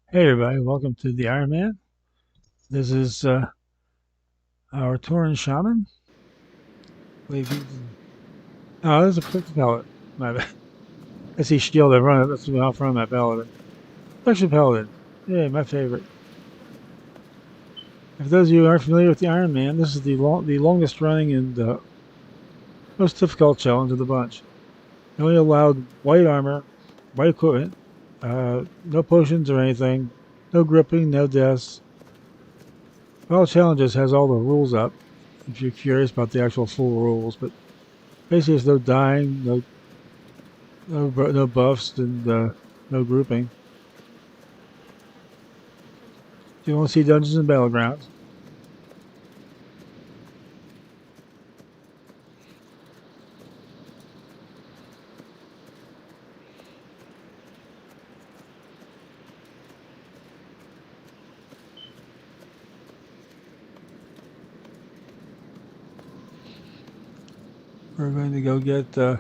Hey everybody, welcome to the Iron Man. This is our Tauren Shaman. I believe oh, this is a Pixie Paladin. My bad. I see Shield, I run it. That's me off running my Paladin. Pixie Paladin. Yeah, my favorite. If those of you who aren't familiar with the Iron Man, this is the longest running and most difficult challenge of the bunch. You only allowed white armor, white equipment, no potions or anything, no gripping, no deaths. All challenges has all the rules up if you're curious about the actual full rules, but basically, there's no dying, no buffs, and no grouping. You only see dungeons and battlegrounds. We're going to go get. This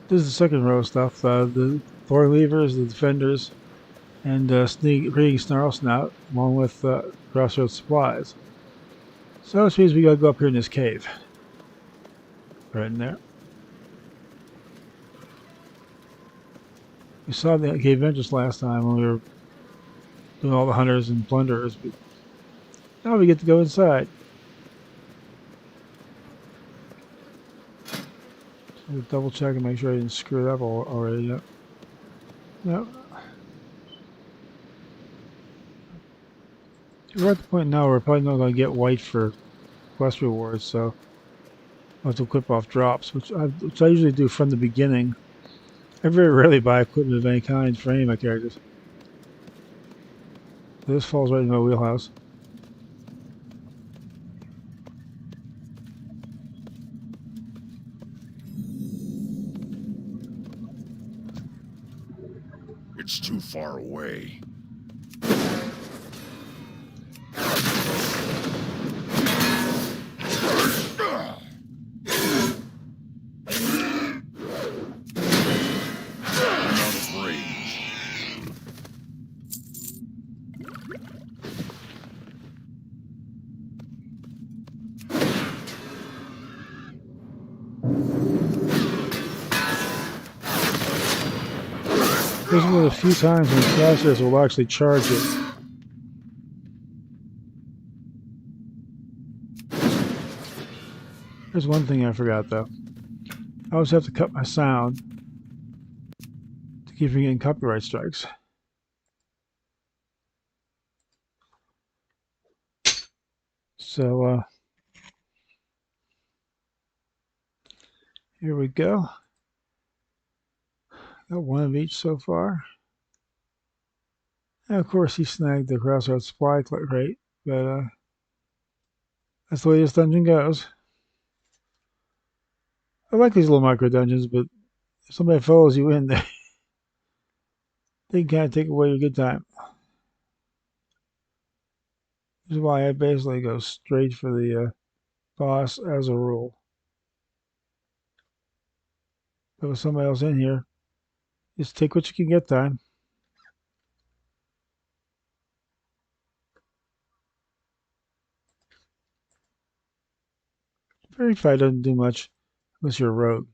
is the second row of stuff. The Thorn Weavers, the Defenders, and Sneak Reading Snarl Snout, along with Crossroads supplies. So which means we gotta go up here in this cave. Right in there. We saw the cave entrance last time when we were doing all the hunters and plunderers, but now we get to go inside. So double check and make sure I didn't screw it up already. Yet. No. We're at the point now where we're probably not going to get white for quest rewards, so I'll have to equip off drops, which I usually do from the beginning. I very rarely buy equipment of any kind for any of my characters. So this falls right in my wheelhouse. It's too far away. This is one of the few times when Crossers will actually charge it. There's one thing I forgot though. I always have to cut my sound to keep from getting copyright strikes. So here we go. Got one of each so far. And of course, he snagged the Crossroads supply crate, but that's the way this dungeon goes. I like these little micro dungeons, but if somebody follows you in, they can kind of take away your good time. This is why I basically go straight for the boss as a rule. But with somebody else in here, just take what you can get time. Fairy fight doesn't do much unless you're a rogue.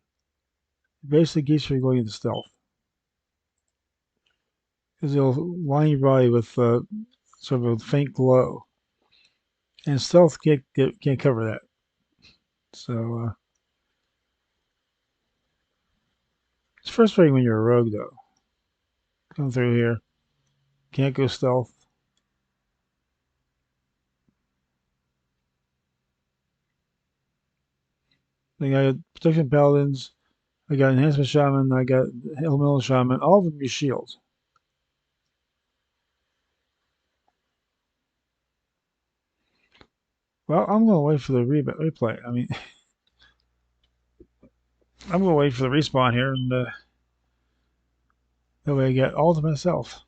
It basically keeps you from going into stealth. Because it'll line your body with sort of a faint glow. And stealth can't cover that. So it's frustrating when you're a rogue, though. Come through here. Can't go stealth. Then I got protection paladins. I got enhancement shaman. I got elemental shaman. All of them use shields. Well, I'm going to wait for the replay. I mean, I'm going to wait for the respawn here, and that way I get all to myself.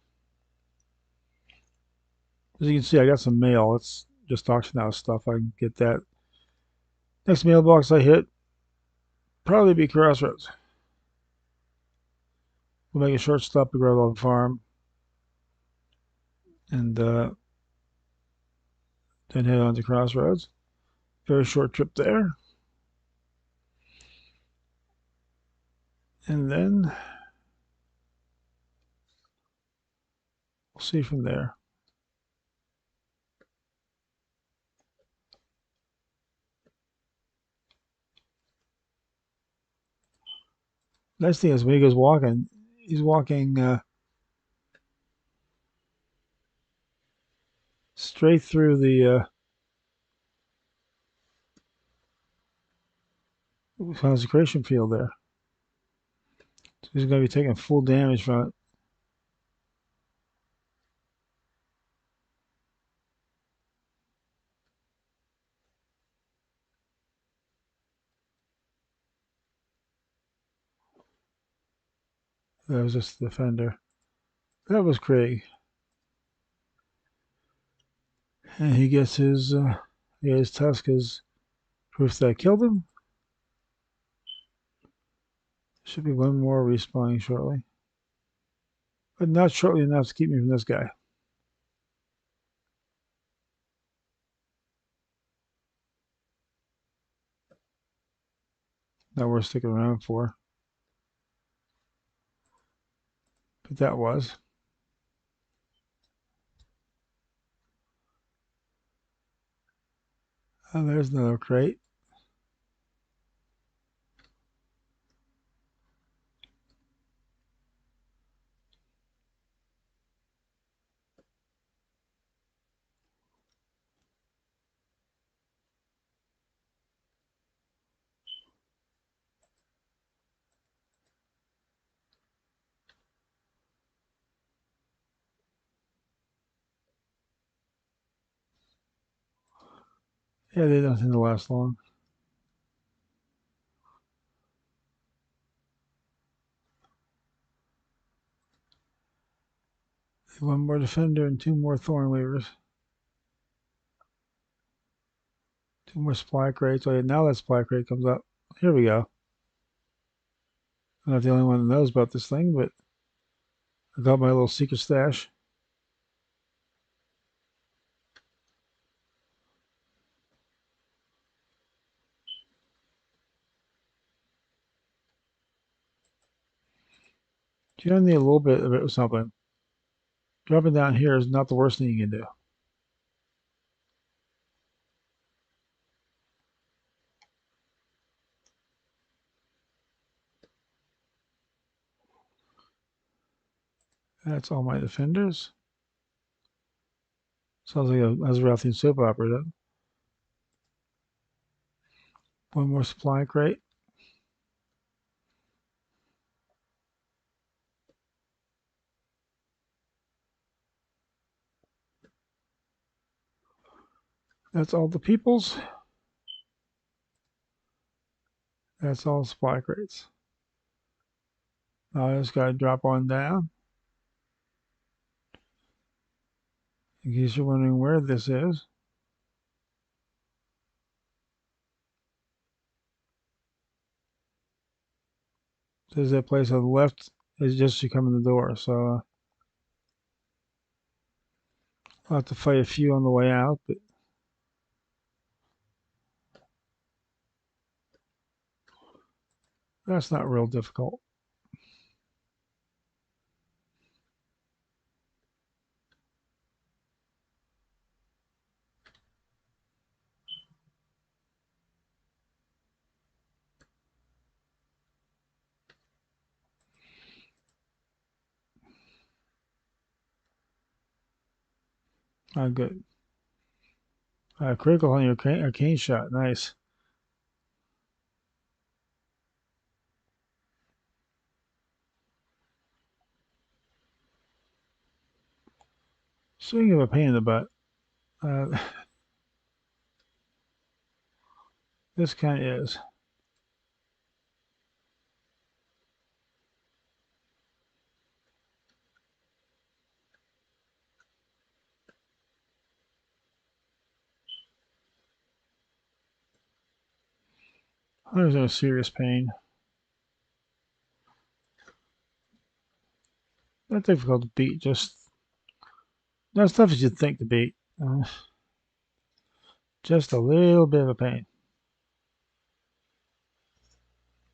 As you can see, I got some mail. It's just auction house stuff. I can get that. Next mailbox I hit, probably be Crossroads. We'll make a short stop at Grove Farm, and then head on to Crossroads. Very short trip there. And then we'll see from there. Nice thing is when he goes walking, he's walking straight through the consecration field there. So he's going to be taking full damage from it. That was just the defender. That was Craig. And he gets his tusk as proof that I killed him. Should be one more respawning shortly. But not shortly enough to keep me from this guy. Not worth sticking around for. But that was. Oh, there's another crate. Yeah, they don't tend to last long. One more defender and two more thorn weavers. Two more supply crates. Oh, yeah, now that supply crate comes up. Here we go. I'm not the only one that knows about this thing, but I got my little secret stash. You don't need a little bit of it or something. Dropping down here is not the worst thing you can do. That's all my defenders. Sounds like a Azerothian soap opera. One more supply crate. That's all the peoples. That's all supply crates. Now I just gotta drop on down. In case you're wondering where this is. There's that place on the left is just you come in the door. So I'll have to fight a few on the way out, but that's not real difficult. Good. Critical on your arcane shot. Nice. Speaking of a pain in the butt, this kind of is. There's no serious pain. not difficult to beat, just not as tough as you'd think to beat. Just a little bit of a pain.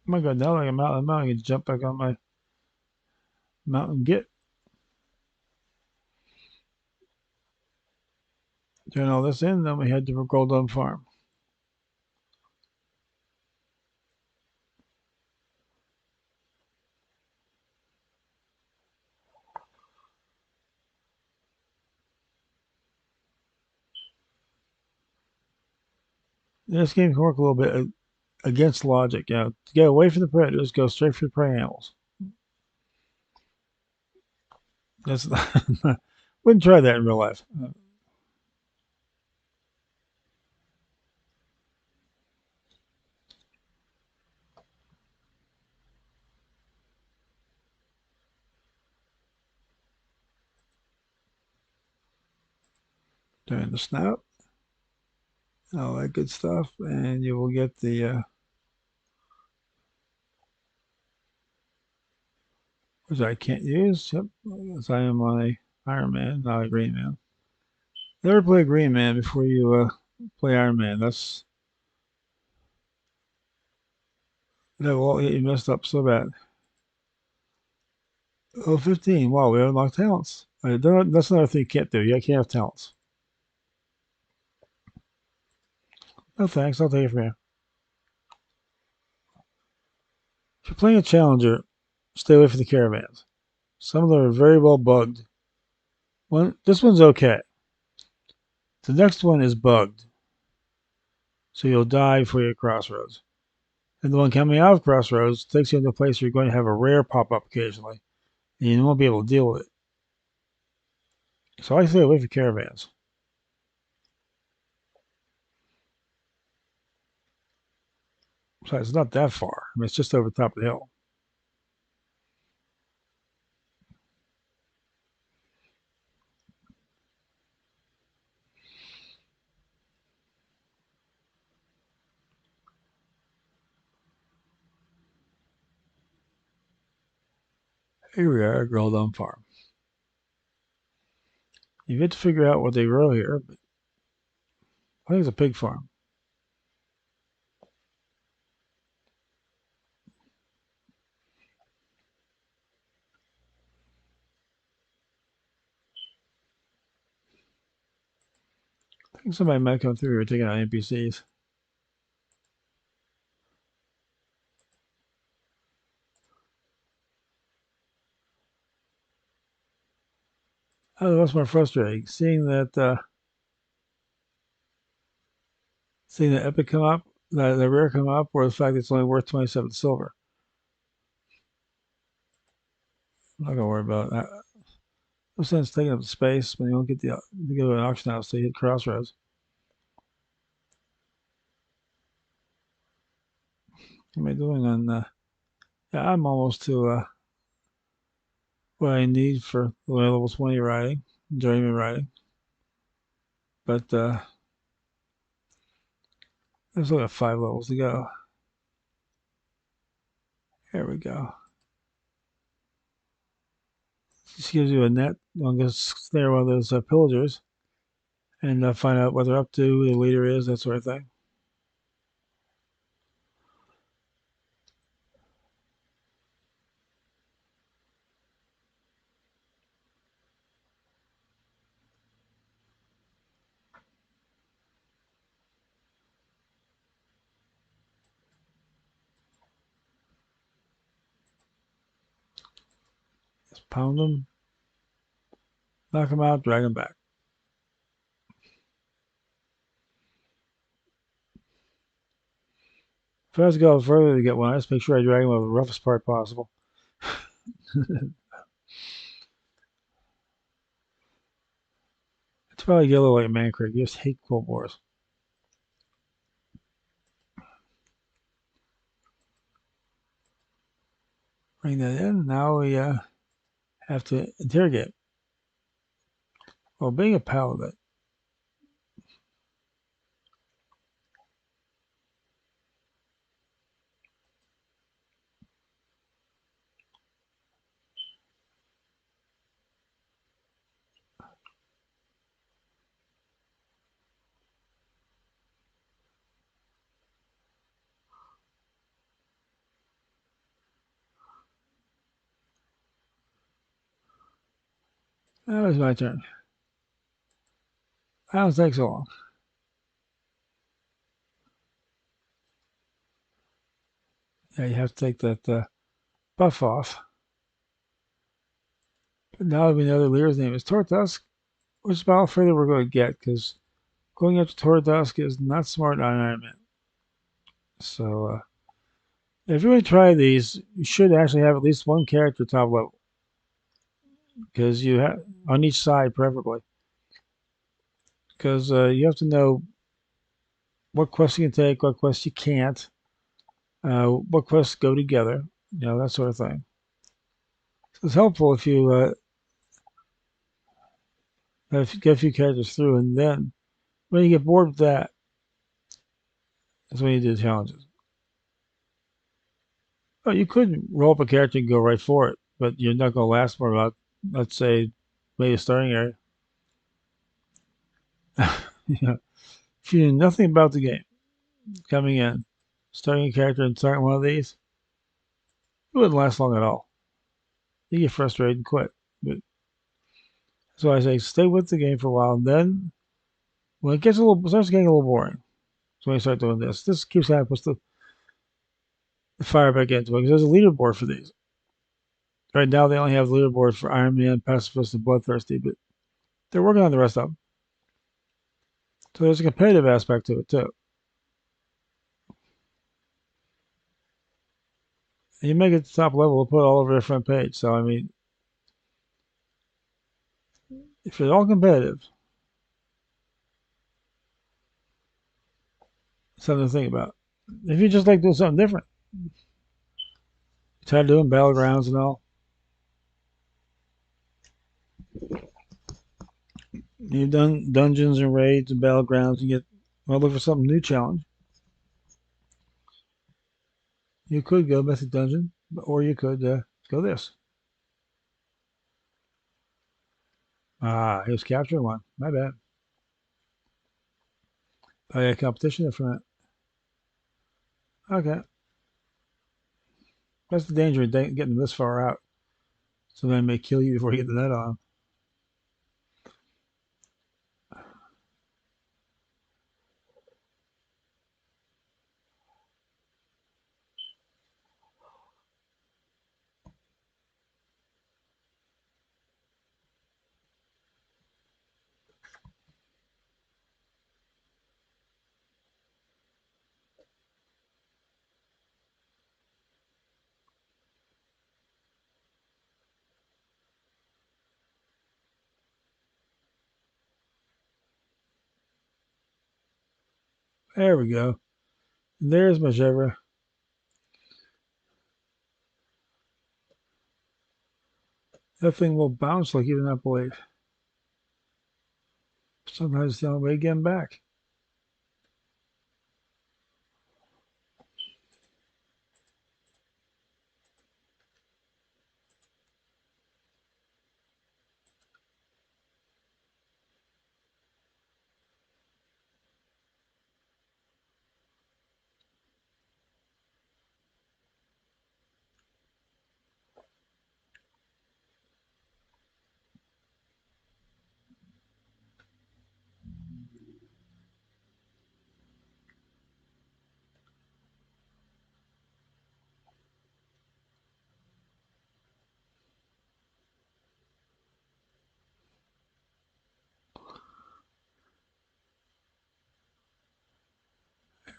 Oh my god, now I can jump back on my mountain git. Turn all this in, then we head to Goldum Farm. This game can work a little bit against logic. To get away from the predators, go straight for the prey animals. That's wouldn't try that in real life. Turn the snout, all that good stuff, and you will get the which I can't use. Yep, as I am on a Iron Man, not a Green Man. Never play Green Man before you play Iron Man. That will get you messed up so bad. Oh, 15. Wow, we unlocked talents. That's another thing you can't do. You can't have talents. No thanks, I'll take it from you. If you're playing a challenger, stay away from the caravans. Some of them are very well bugged. This one's okay. The next one is bugged, so you'll die before you hit Crossroads. And the one coming out of Crossroads takes you into a place where you're going to have a rare pop up occasionally, and you won't be able to deal with it. So I stay away from caravans. Besides, it's not that far. I mean, it's just over the top of the hill. Here we are, Goldum Farm. You get to figure out what they grow here, but I think it's a pig farm. I think somebody might come through here taking out NPCs. Oh, that's more frustrating. Seeing that epic come up, the rare come up, or the fact that it's only worth 27 silver. I'm not gonna worry about that. No sense taking up space when you don't get to go to an auction house to hit Crossroads. What am I doing on? Yeah, I'm almost to what I need for level 20 riding, journeyman riding. But there's only 5 levels to go. Here we go. This gives you a net. I'm going to snare one of those pillagers and find out what they're up to, who the leader is, that sort of thing. Just pound them, knock them out, drag them back. If I was to go further to get one, I just make sure I drag them over the roughest part possible. It's probably get a little like Mancrik. You just hate Quilt Wars. Bring that in. Now we have to interrogate. Well, being a paladin, That was my turn. I don't take so long. Yeah, you have to take that buff off. But now that we know that Lear's name is Tortusk, which is about further we're going to get, because going up to Tortusk is not smart on Iron Man. So, if you really try these, you should actually have at least one character top level, because you have on each side, preferably, because you have to know what quests you can take, what quests you can't, what quests go together, that sort of thing. So it's helpful if you get a few characters through, and then when you get bored with that, that's when you do the challenges. Oh, you could roll up a character and go right for it, but you're not going to last more about, let's say, maybe a starting area. Yeah. If you knew nothing about the game coming in, starting a character and starting one of these, it wouldn't last long at all. You get frustrated and quit. But that's why I say stay with the game for a while, and then when starts getting a little boring, so when you start doing this, this keeps kind of puts the fire back into it because there's a leaderboard for these. Right now, they only have leaderboards for Iron Man, Pacifist, and Bloodthirsty, but they're working on the rest of them. So there's a competitive aspect to it too. And you make it to top level, we'll put it all over the front page. So I mean, if it's all competitive, something to think about. If you just like doing something different, tired of doing battlegrounds and all. You've done dungeons and raids and battlegrounds. You look for something new challenge. You could go Mythic Dungeon, or you could go this. Ah, he was capturing one. My bad. Oh yeah, competition in front. Okay, that's the danger of getting this far out. Somebody may kill you before you get the net on. There we go. And there's Majevra. That thing will bounce like even that blade. Sometimes it's the only way to get him back.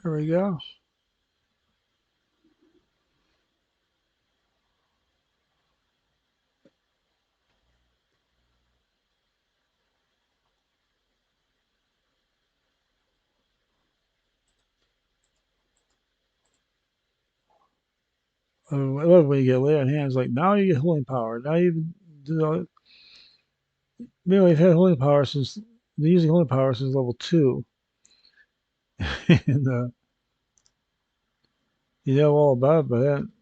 There we go. I love when you get lay on hands. Like now you get healing power. Now you know, you've had healing power since they're using healing power since level 2, and you know all about it by then.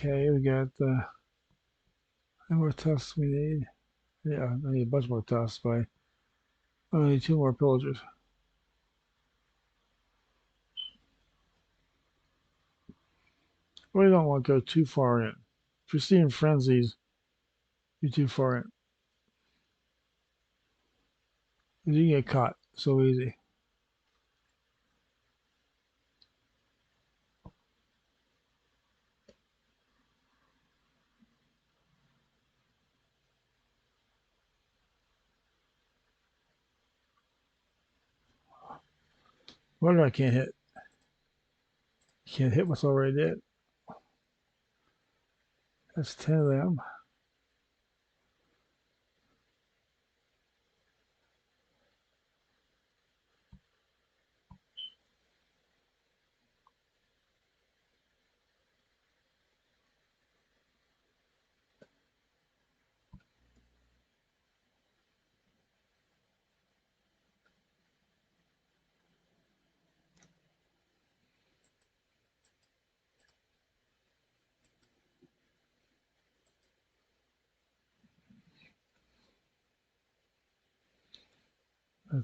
Okay, we got how more tusks we need. Yeah, I need a bunch more tusks, but I need 2 more pillagers. We don't want to go too far in. If you're seeing frenzies, you're too far in. You get caught so easy. What I can't hit? Can't hit what's already dead. That's 10 of them.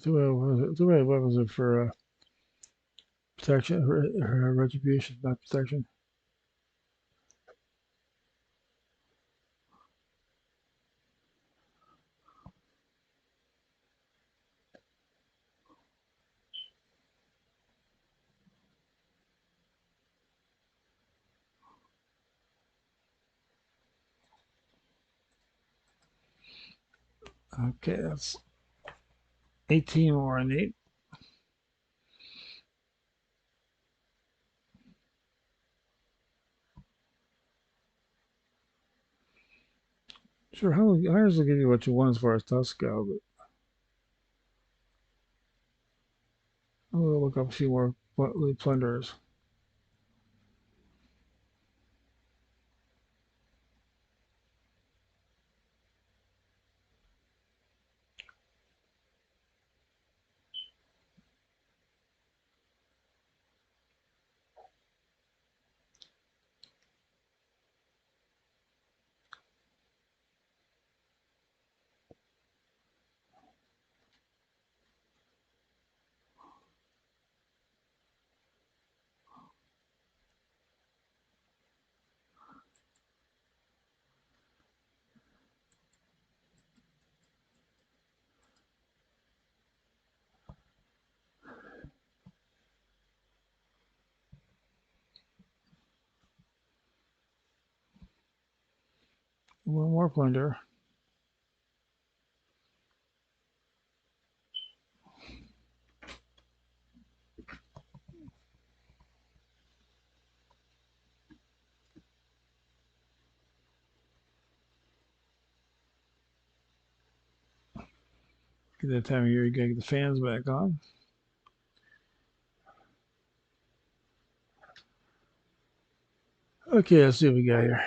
Two-way weapons are for protection, retribution, not protection. Okay, that's 18 more I need. Sure, how does it give you what you want as far as tusk go? But I'm gonna look up a few more plunderers. One more plunder. Get that time of year, you gotta get the fans back on. Okay, let's see what we got here.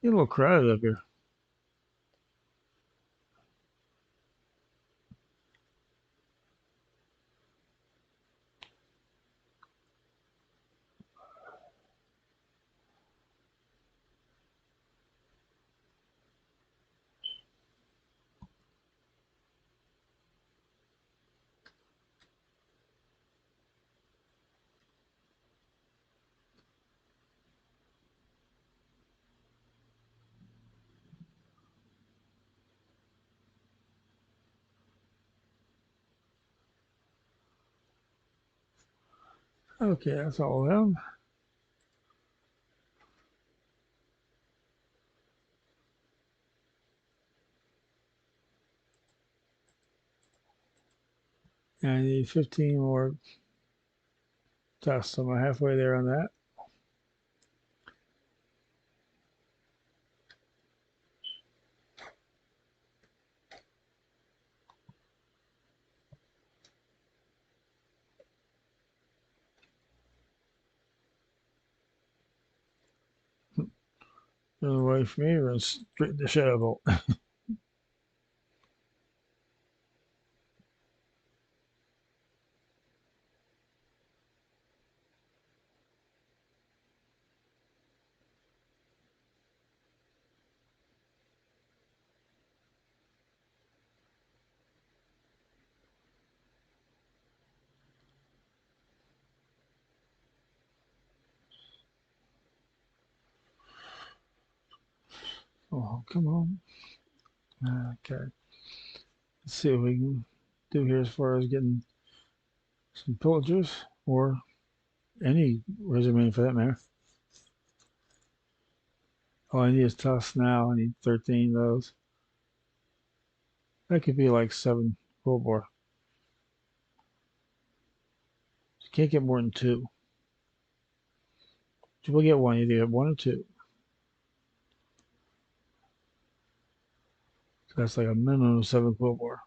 Get a little crowded up here. Okay, that's all of them. And I need 15 more tests. I'm halfway there on that. Run away from me, run straight to Shadow Bolt. Oh, come on. Okay. Let's see what we can do here as far as getting some pillagers or any resume for that matter. All I need is tusks now. I need 13 of those. That could be like 7 World War. You can't get more than 2. You will get one. You either get 1 or 2. So that's like a minimum of 7 World War.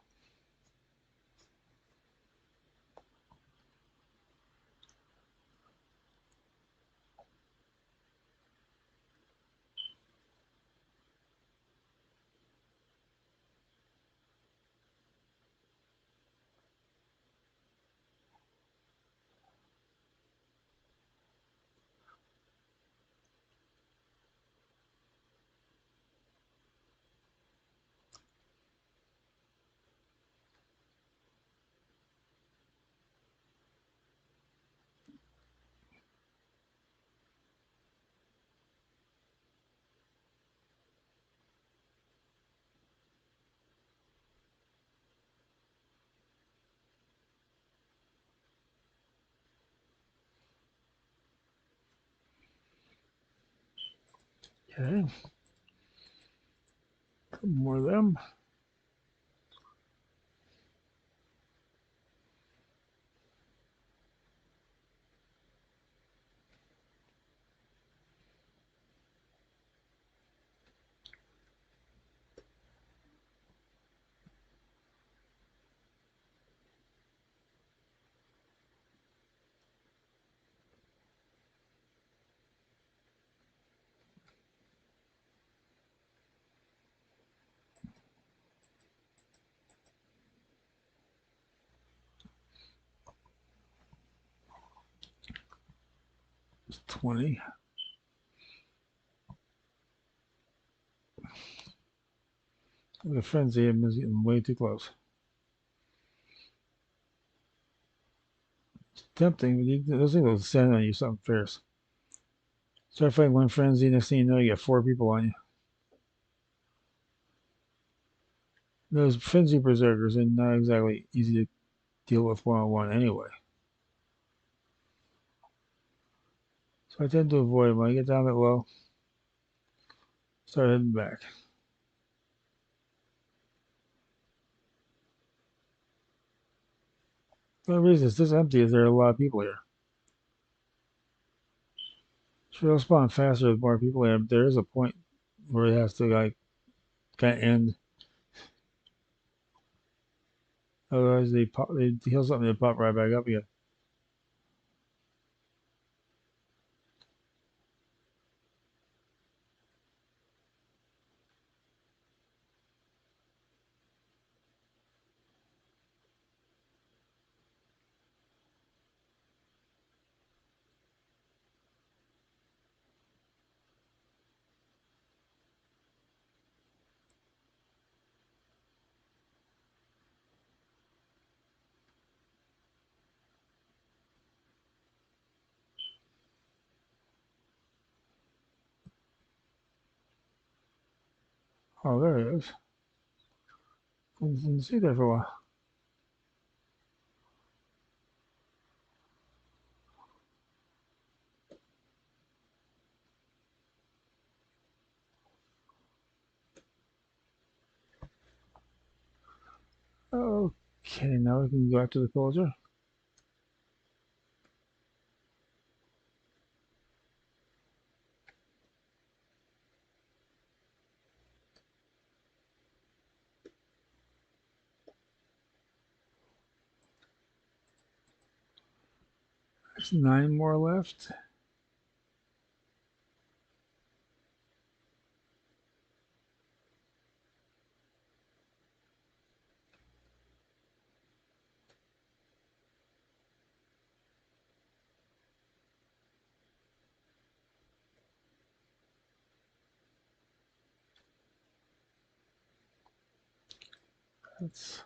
Okay. Couple more of them. It's 20. The frenzy is getting way too close. It's tempting, but those things will send on you something fierce. Start fighting one frenzy, next thing you know, you got 4 people on you. Those frenzy berserkers are not exactly easy to deal with one-on-one anyway. So I tend to avoid them. When I get down that low, start heading back. The reason it's this empty is there are a lot of people here. Sure, they'll spawn faster with more people here, but there is a point where it has to like kind of end. Otherwise, they heal something, they pop right back up again. Oh, there it is. Didn't see that for a while. Okay, now we can go after the pillager. There's 9 more left. That's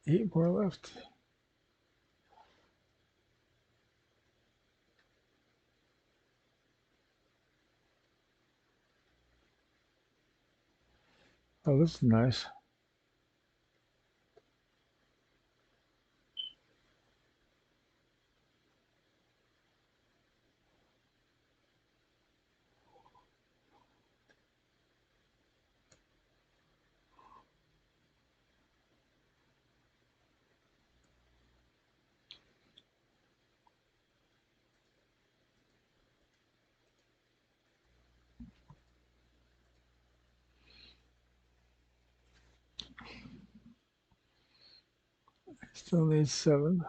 8 more left. Oh, this is nice. Still needs 7.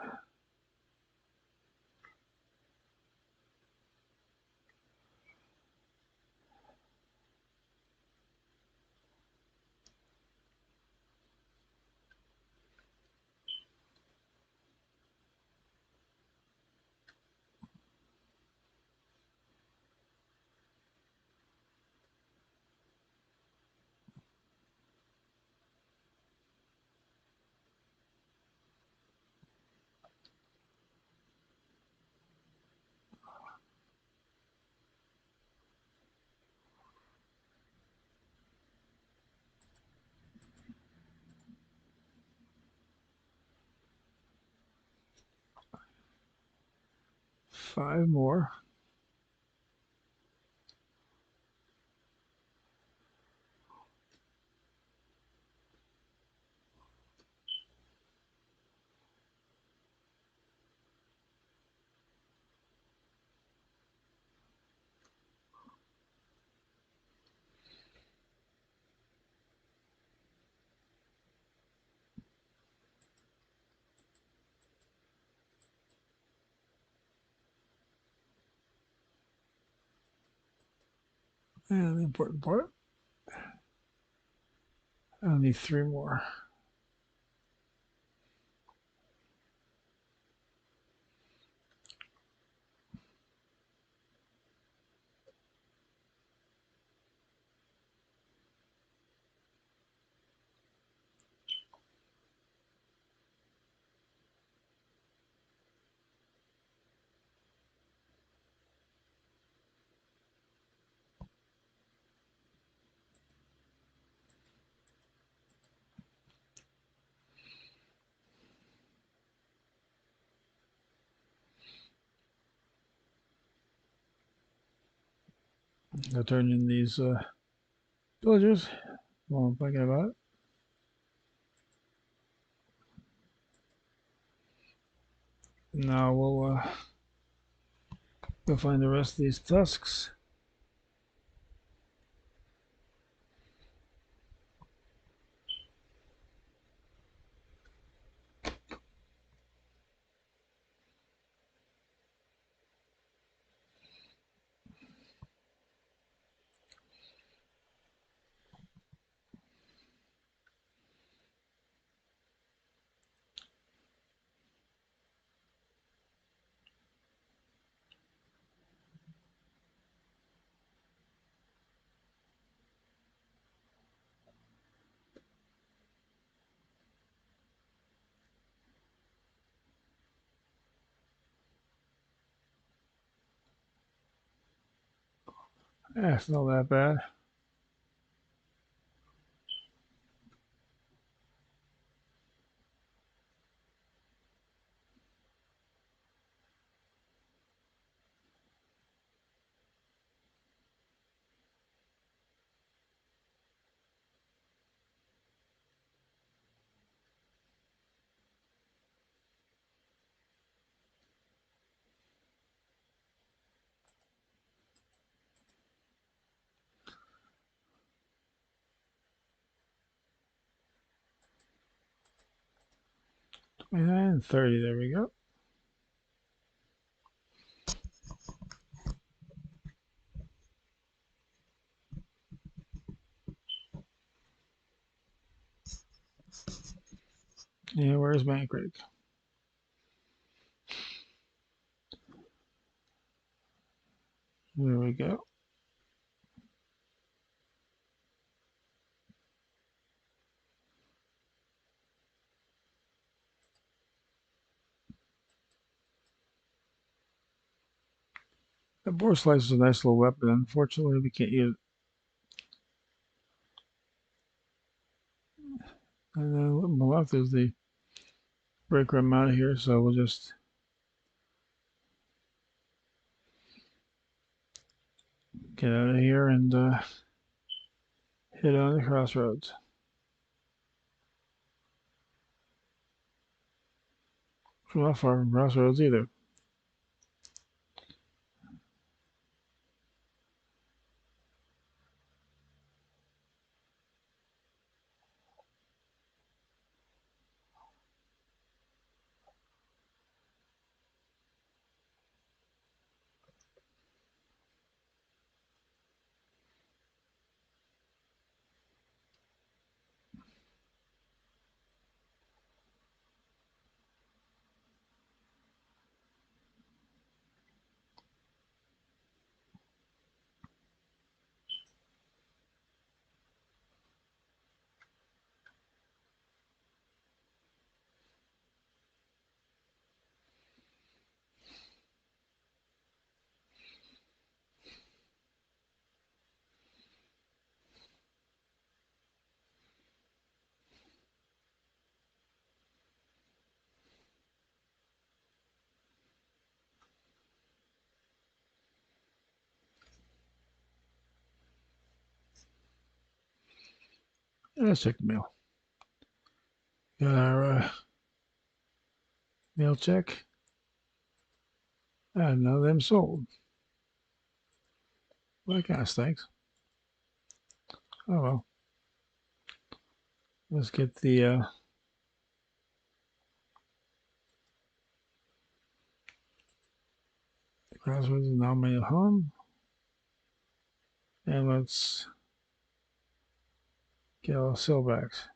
Five more. And the important part, I need 3 more. I'll turn in these villagers while I'm thinking about it. Now we'll go find the rest of these tusks. It's not that bad. And 30, there we go. Yeah, where's Bank Creek? There we go. The boar slice is a nice little weapon. Unfortunately, we can't use it. And then on the left is the brake run out of here, so we'll just get out of here and hit on the crossroads. We're not far from crossroads either. Let's check the mail. Got our mail check. And none of them sold. Well, that kind of stinks. Oh well. Let's get the crossroads and nominated home. And let's get all the sellbacks.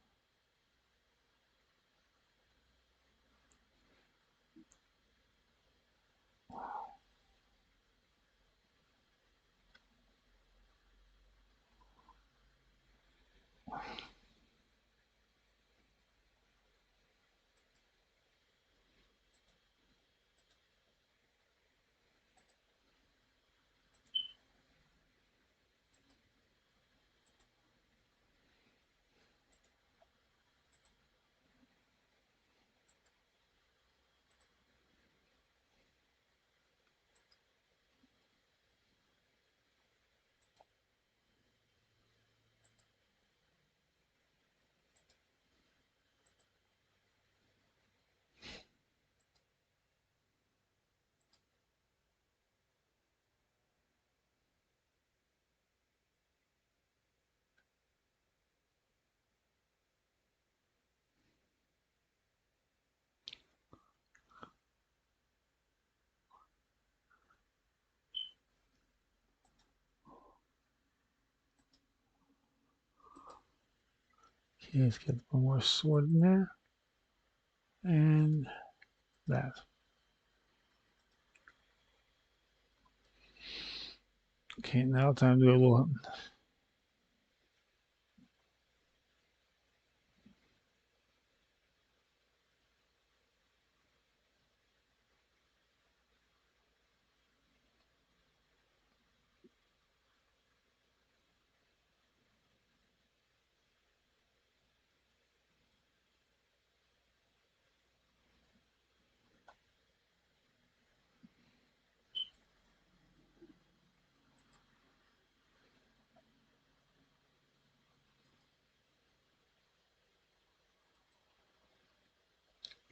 Okay, let's get one more sword in there. And that. Okay, now time to do a little hunting.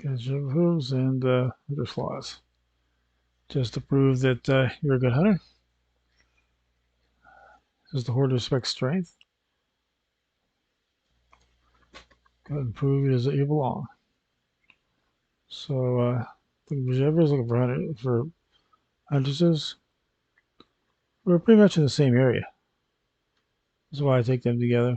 Get your hooves and your flaws. Just to prove that you're a good hunter. Does the horde respect strength? Go ahead and prove it is that you belong. So whichever is looking for huntresses, we're pretty much in the same area. That's why I take them together.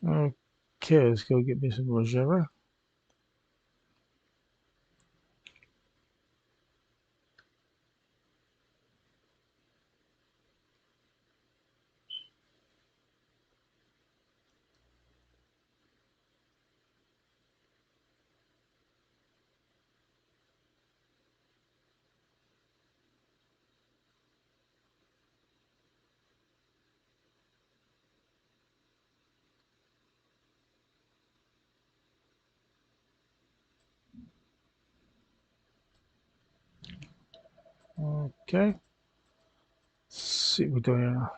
Okay, let's go get me some Rogera. Okay. Let's see what we're doing now.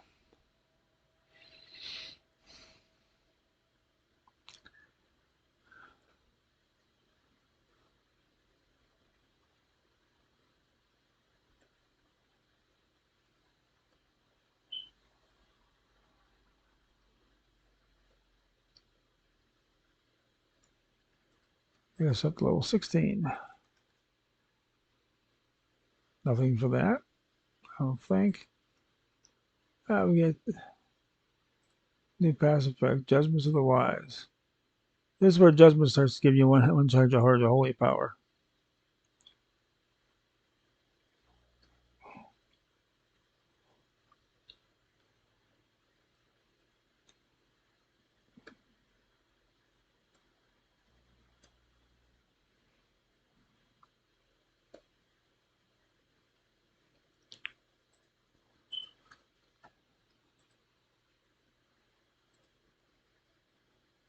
I guess up to level 16. Nothing for that, I don't think. We get new passive effect, Judgments of the Wise. This is where Judgment starts to give you one charge of Heart of Holy Power.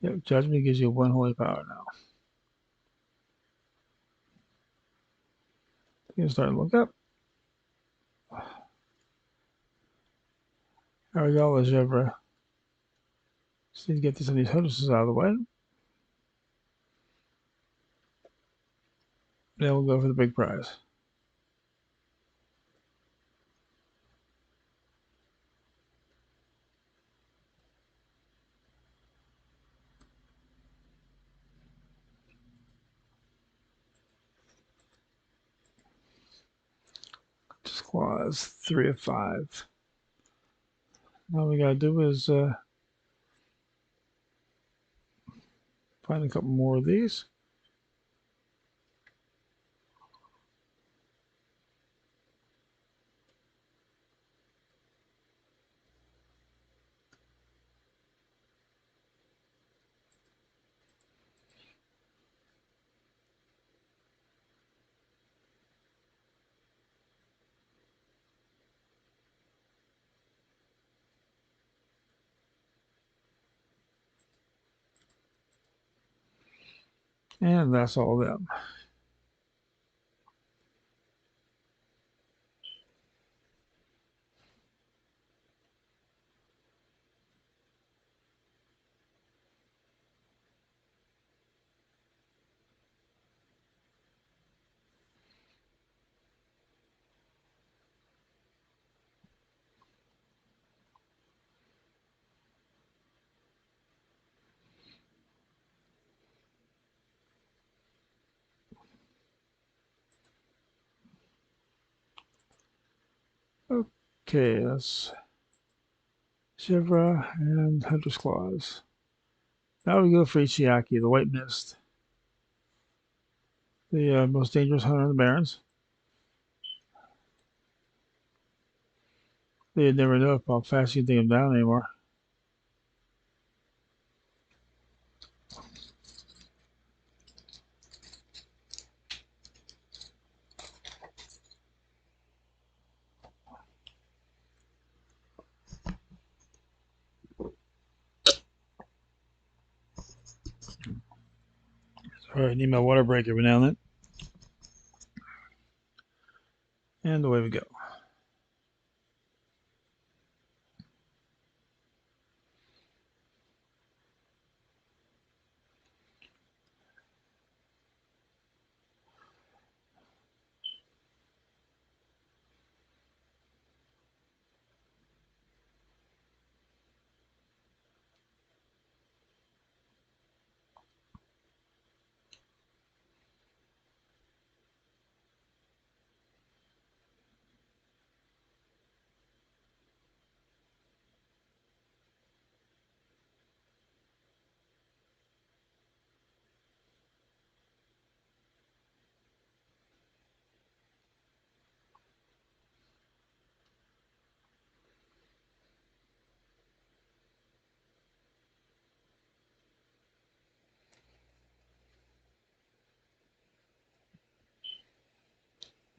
Yep, Judgment gives you one Holy Power now. You can start to look up. There we go, Legevra. Just need to get some of these hostesses out of the way. Then we'll go for the big prize. Just clause 3 of 5. All we gotta do is find a couple more of these. And that's all of them. Okay, that's Shivra and Hunter's Claws. Now we go for Ichiaki, the White Mist. The most dangerous hunter in the Barrens. They'd never know how fast you can take him down anymore. Sorry, I need my water break every now and then. And away we go.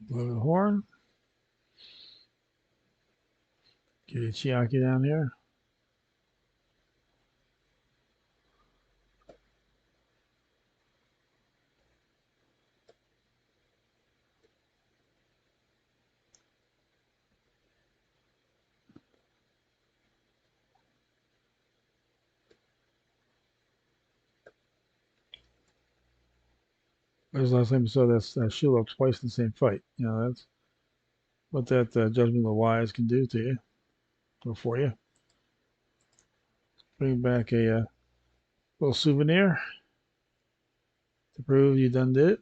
Blow the horn. Get a Chiaki down here. There's the last time we saw that shield up twice in the same fight. You know, that's what that Judgment of the Wise can do to you or for you. Bring back a little souvenir to prove you done did it.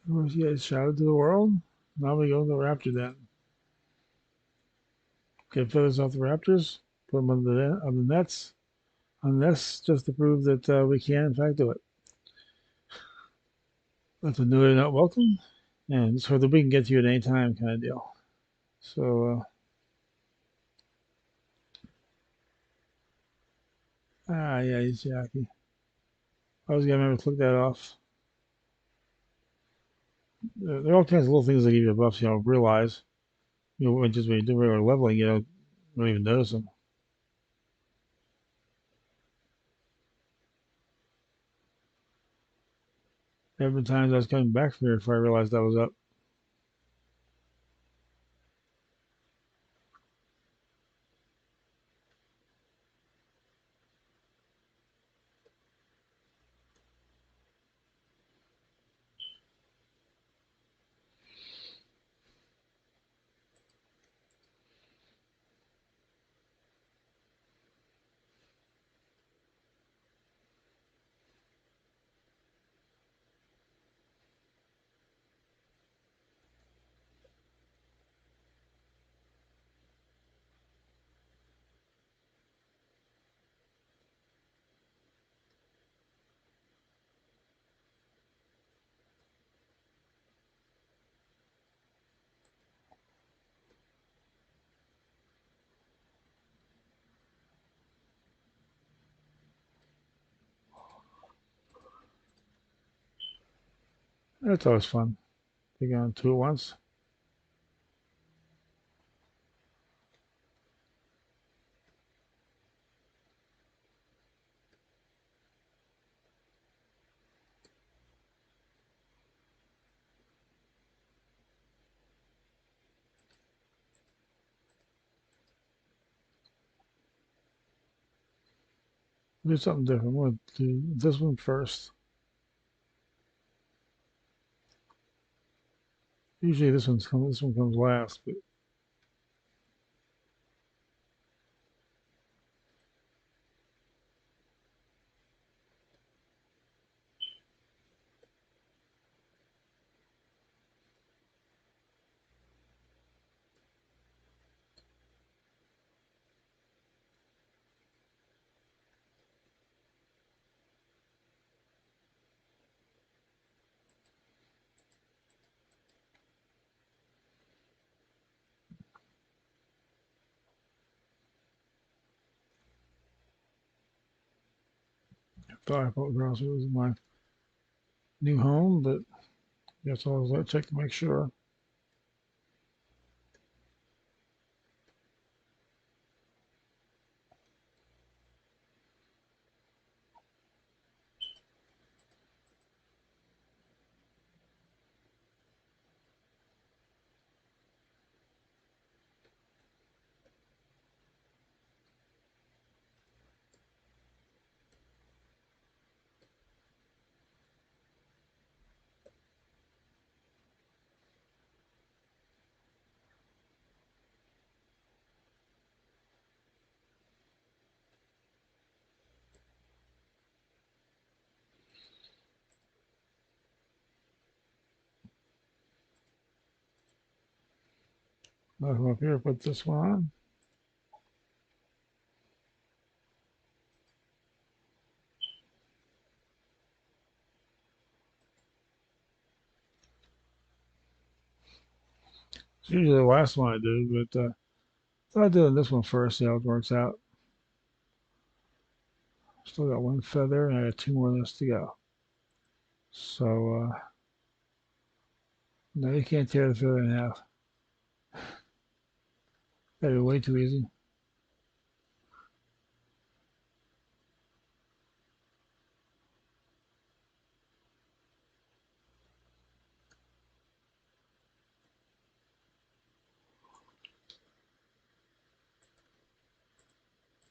You guys shouted to the world. Now we go to the Raptor Den. Get feathers off the Raptors. Put them on the nets. On the nets, just to prove that we can in fact do it. Let them know they're not welcome, and so that we can get to you at any time, kind of deal. So, yeah, he's Jackie. I was gonna remember to click that off. There are all kinds of little things that give you buffs you don't realize. You know, just when you do regular leveling, you don't even notice them. There have been times I was coming back from here before I realized I was up. That's always fun. Taking on two at once. Do something different. I'm going to do this one first. Usually this one comes last, but I thought I put Grouse was my new home, but I guess I'll check to make sure. I'll come up here, put this one on. It's usually the last one I do, but thought I'd do this one first, see how it works out. Still got one feather, and I got two more of this to go. So, no, you can't tear the feather in half. That'd be way too easy.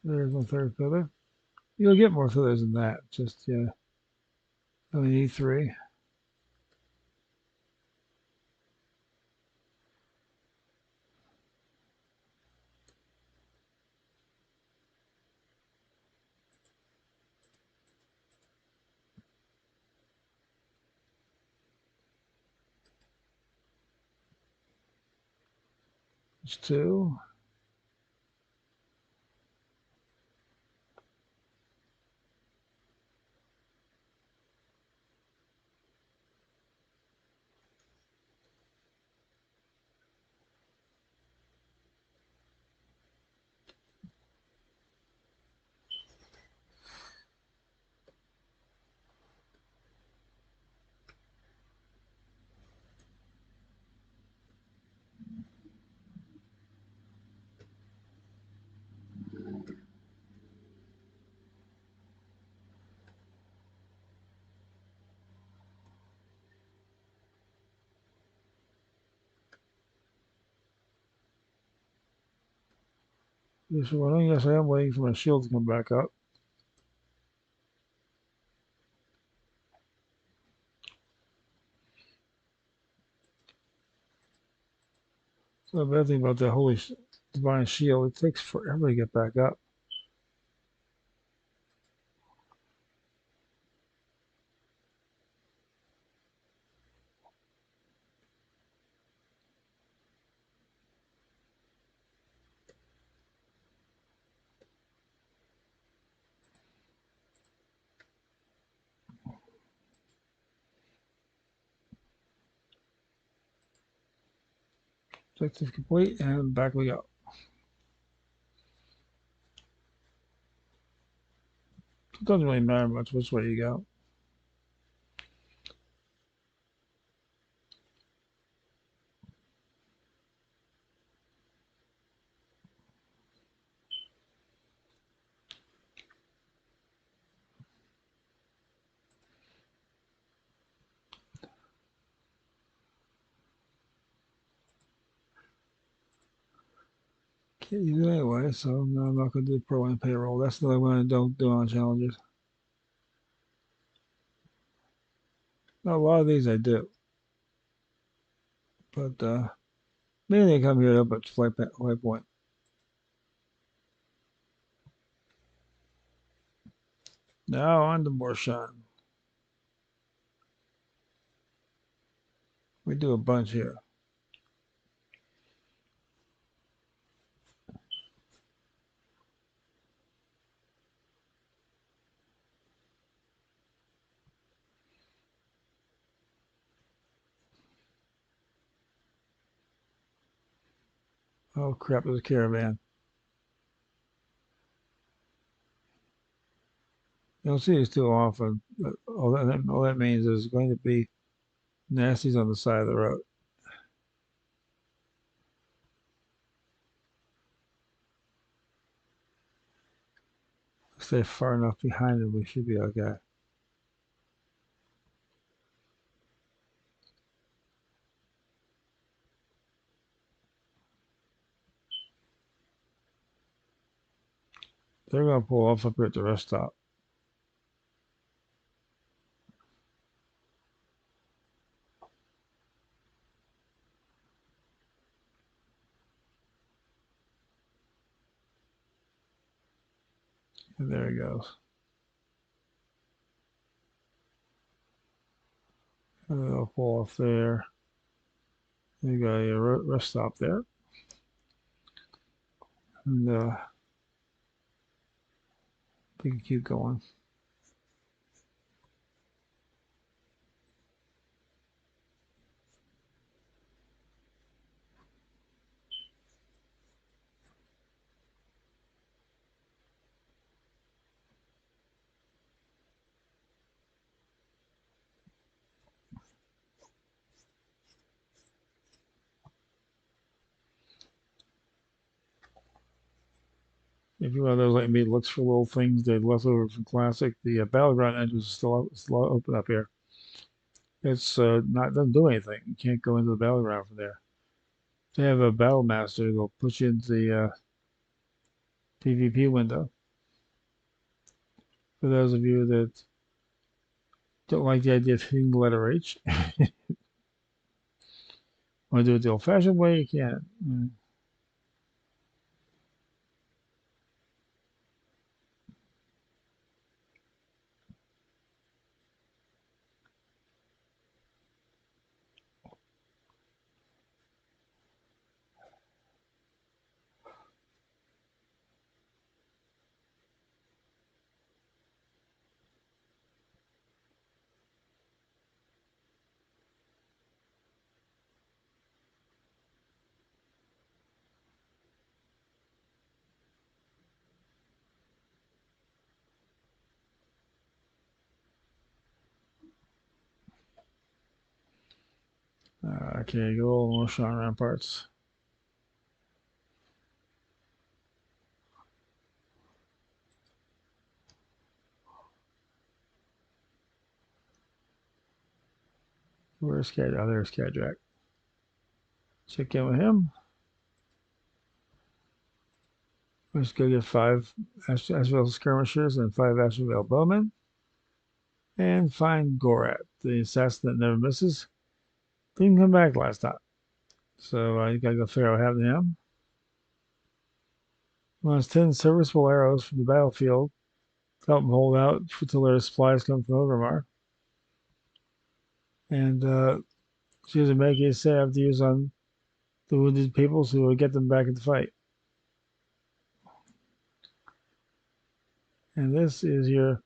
There's my third feather. You'll get more feathers than that. Just, yeah, only need three. It's two. Yes, well, yes, I am waiting for my shield to come back up. So the bad thing about the holy divine shield, it takes forever to get back up. Objective complete, and back we go. It doesn't really matter much which way you go. Can't use it anyway, so no, I'm not going to do pro and payroll. That's the only one I don't do on challenges. Now, a lot of these I do, but mainly I come here up at flight point. Now on to Borshan. We do a bunch here. Oh crap, there's a caravan. You don't see these too often. But all that means is going to be nasties on the side of the road. Stay far enough behind them, we should be okay. They're going to pull off up here at the rest stop. And there he goes. And they'll pull off there. You got a rest stop there. And we can keep going. If you're one of those like me, looks for little things they left over from Classic, the Battleground engine is still open up here. It's not doesn't do anything. You can't go into the Battleground from there. They have a Battle Master. They'll put you into the PvP window. For those of you that don't like the idea of hitting the letter H, want to do it the old-fashioned way, you can. Okay, go all motion on ramparts. Where's Cad? Oh, there's Cadrak. Check in with him. Let's go get 5 Asheville skirmishers and 5 Asheville bowmen. And find Gorat, the assassin that never misses. Didn't come back last time. So I gotta go figure out what happened to him. Wants 10 serviceable arrows from the battlefield to help him hold out until their supplies come from Overmar. And she doesn't make a salve to use on the wounded people so we'll get them back in the fight. And this is your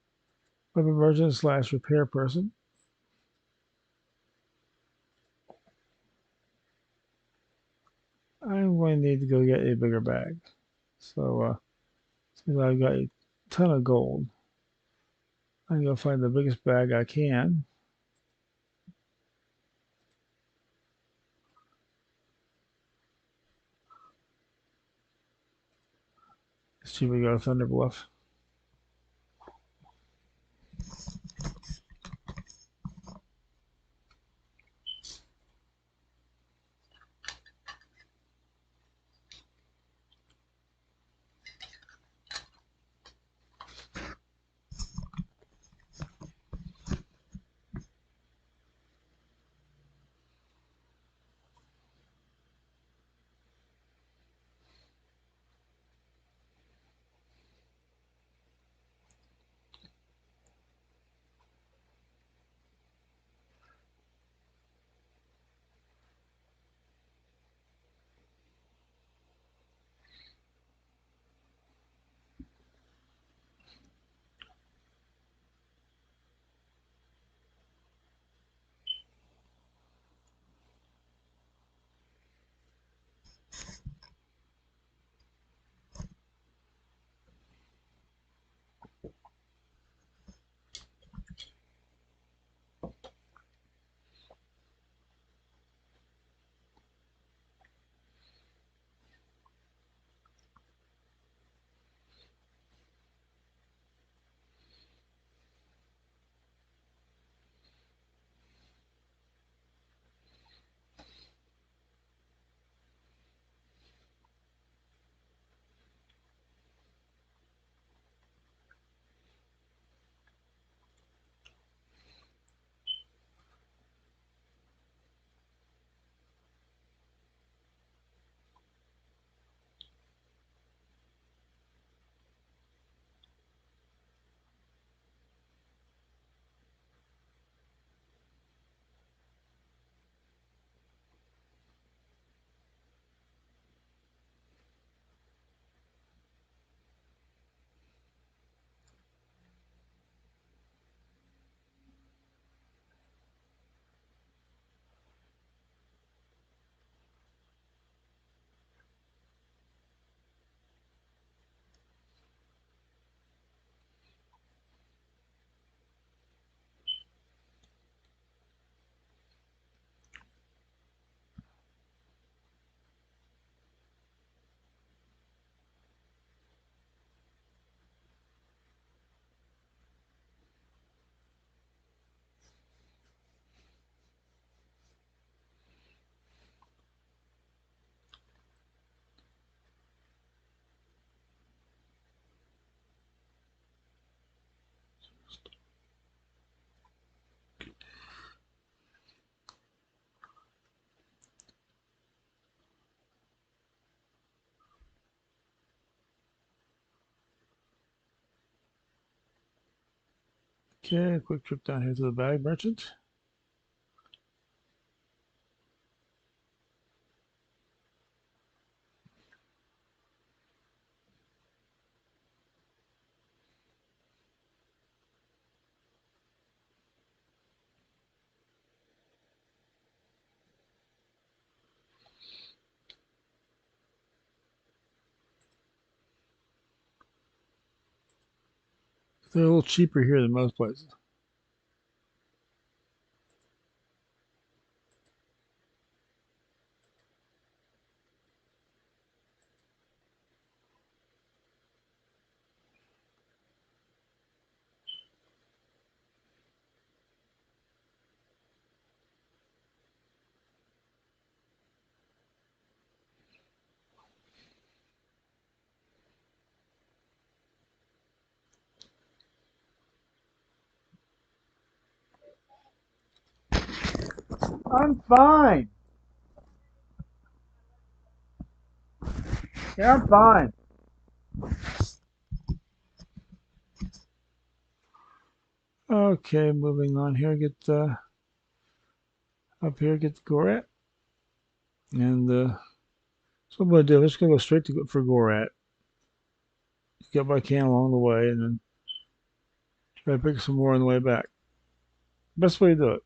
weapon merchant / repair person. I'm going to need to go get a bigger bag. So since I've got a ton of gold, I'm going to find the biggest bag I can. Let's see if we go to Thunder Bluff. Okay, quick trip down here to the bag merchant. They're a little cheaper here than most places. I'm fine. Yeah, I'm fine. Okay, moving on here. Get up here. Get the Gorat, and so what I'm gonna do. I'm just gonna go straight to for Gorat. Get what I can along the way, and then try to pick some more on the way back. Best way to do it.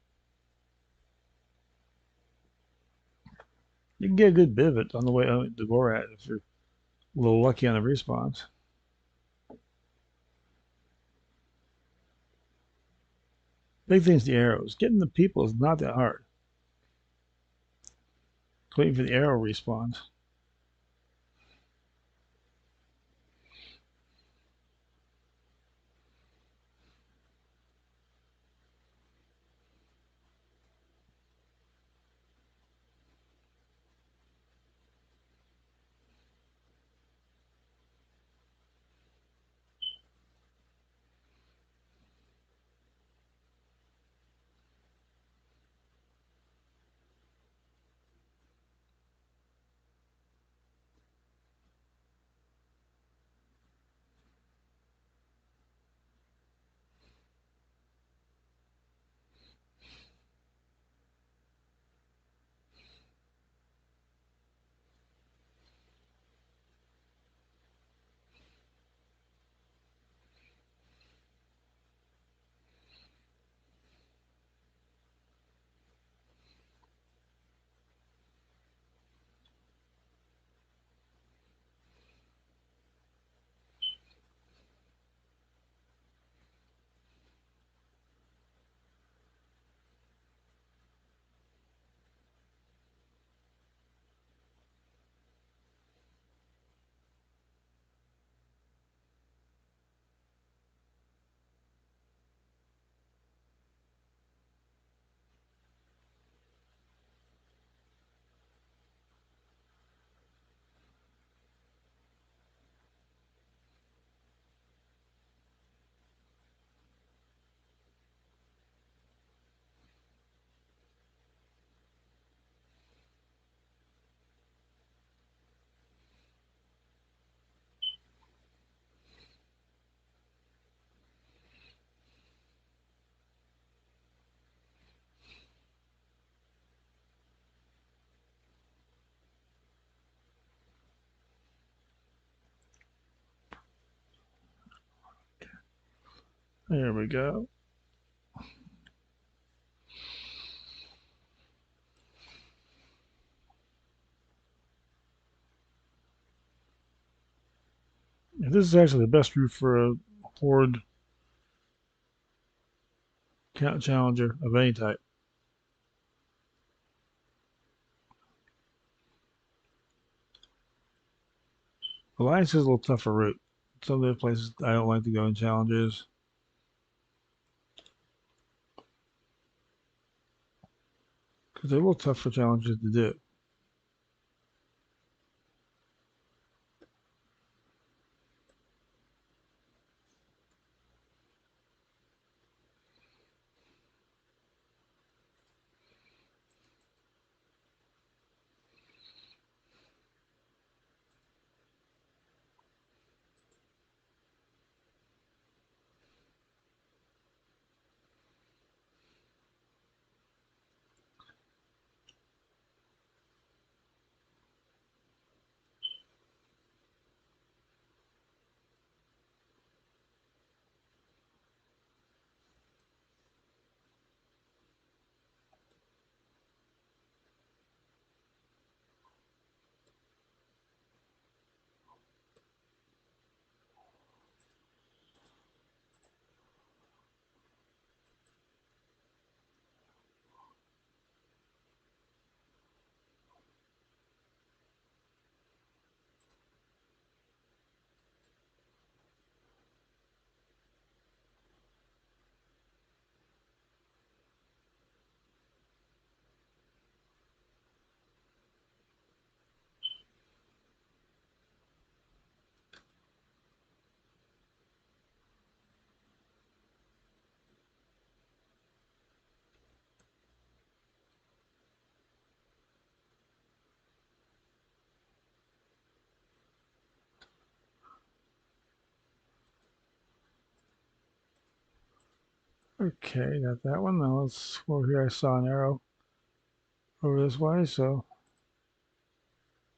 You can get a good pivot on the way to Gorat if you're a little lucky on the respawns. Big thing's the arrows. Getting the people is not that hard. Waiting for the arrow respawns. There we go. Yeah, this is actually the best route for a horde challenger of any type. Alliance is a little tougher route. Some of the places I don't like to go in challenges because they're a little tough for challenges to do. Okay, got that one. Now let's go over here. I saw an arrow over this way, so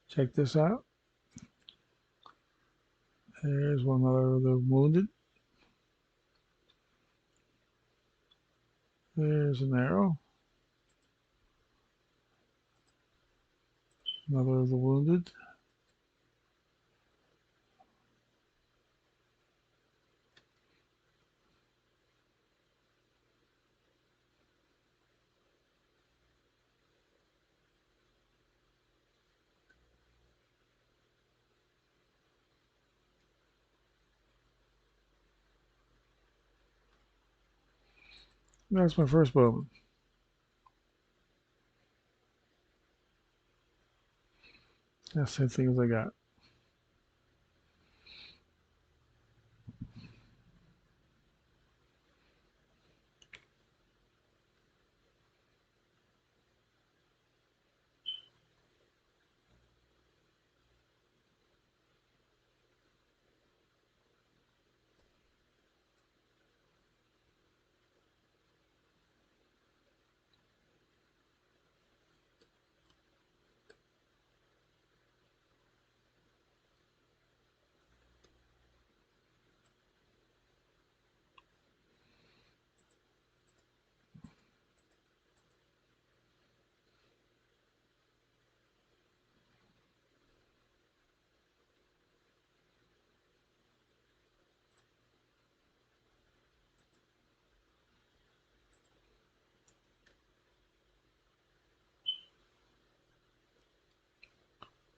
check this out. There's one other of the wounded. There's an arrow. Another of the wounded. That's my first bowman. That's the same thing as I got.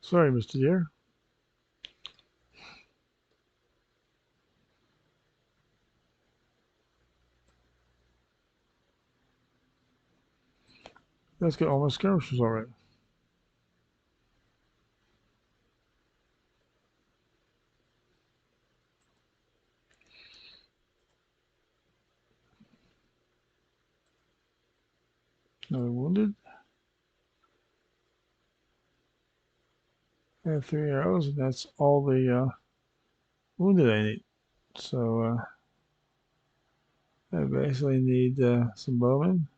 Sorry, Mr. Deer. Let's get all my skirmishes already. Another wounded. I have 3 arrows, and that's all the wounded I need. So I basically need some bowmen.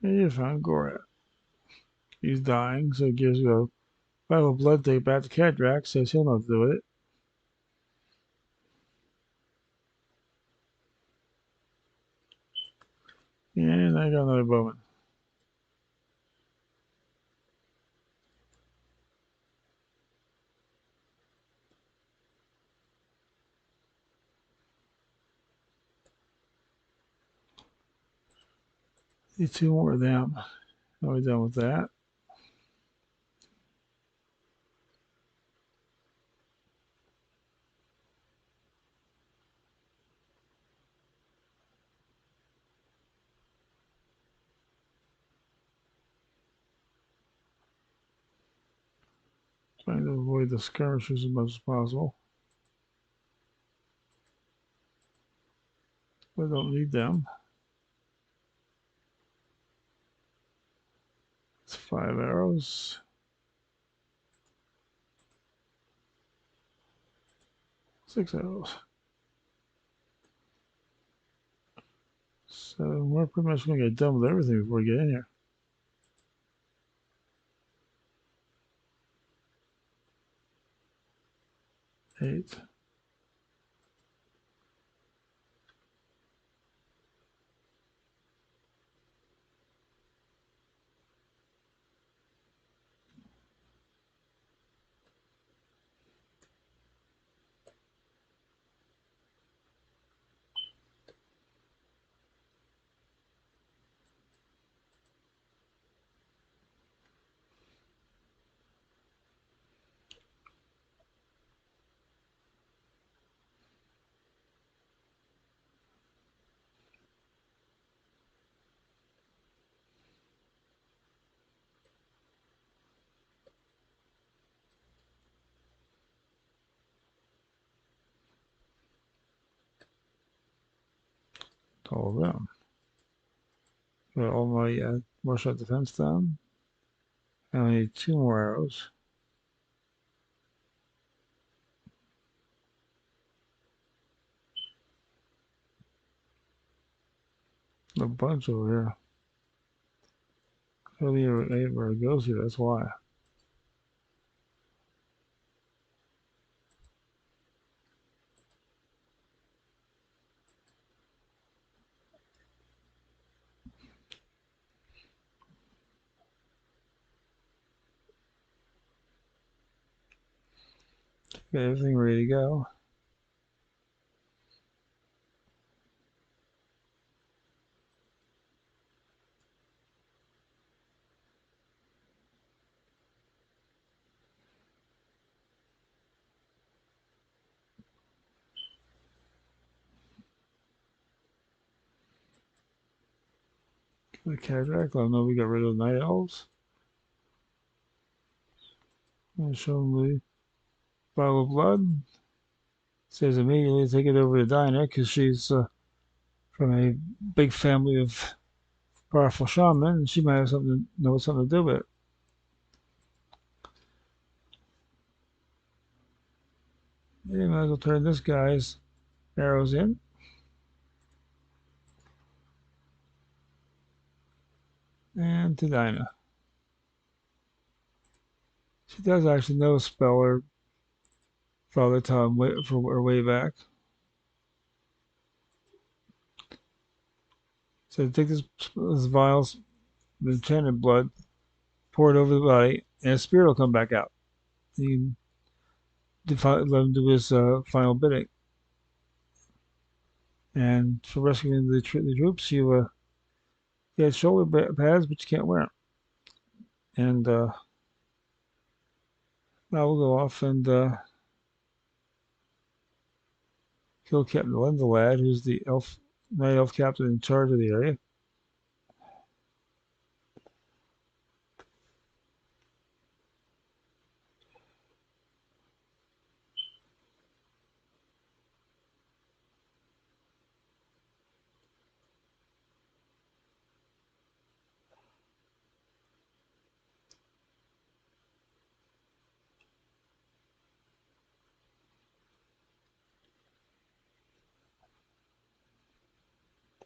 And you found Gorat. He's dying, so it gives you a vital blood take back to Cadrak, says he'll know what to do with it. And I got another bowman. Need 2 more of them. Now we're done with that. Trying to avoid the skirmishes as much as possible. I don't need them. It's 5 arrows. 6 arrows. So we're pretty much going to get done with everything before we get in here. 8. all of them. Got all my martial defense done. I need 2 more arrows. A bunch over here. I don't even where it goes here, that's why. Got everything ready to go. The cataract, I know we got rid of the night elves. And show them the vial of blood. Says immediately take it over to Dinah because she's from a big family of powerful shaman, and she might have something to do with it. You might as well turn this guy's arrows in. And to Dinah. She does actually know Speller Father Tom from her way back. So take this vials of enchanted blood, pour it over the body, and a spirit will come back out. You can let him do his final bidding. And for rescuing the troops, you get shoulder pads, but you can't wear them. And now we'll go off and kill Captain Lindelad, who's the night elf captain in charge of the area.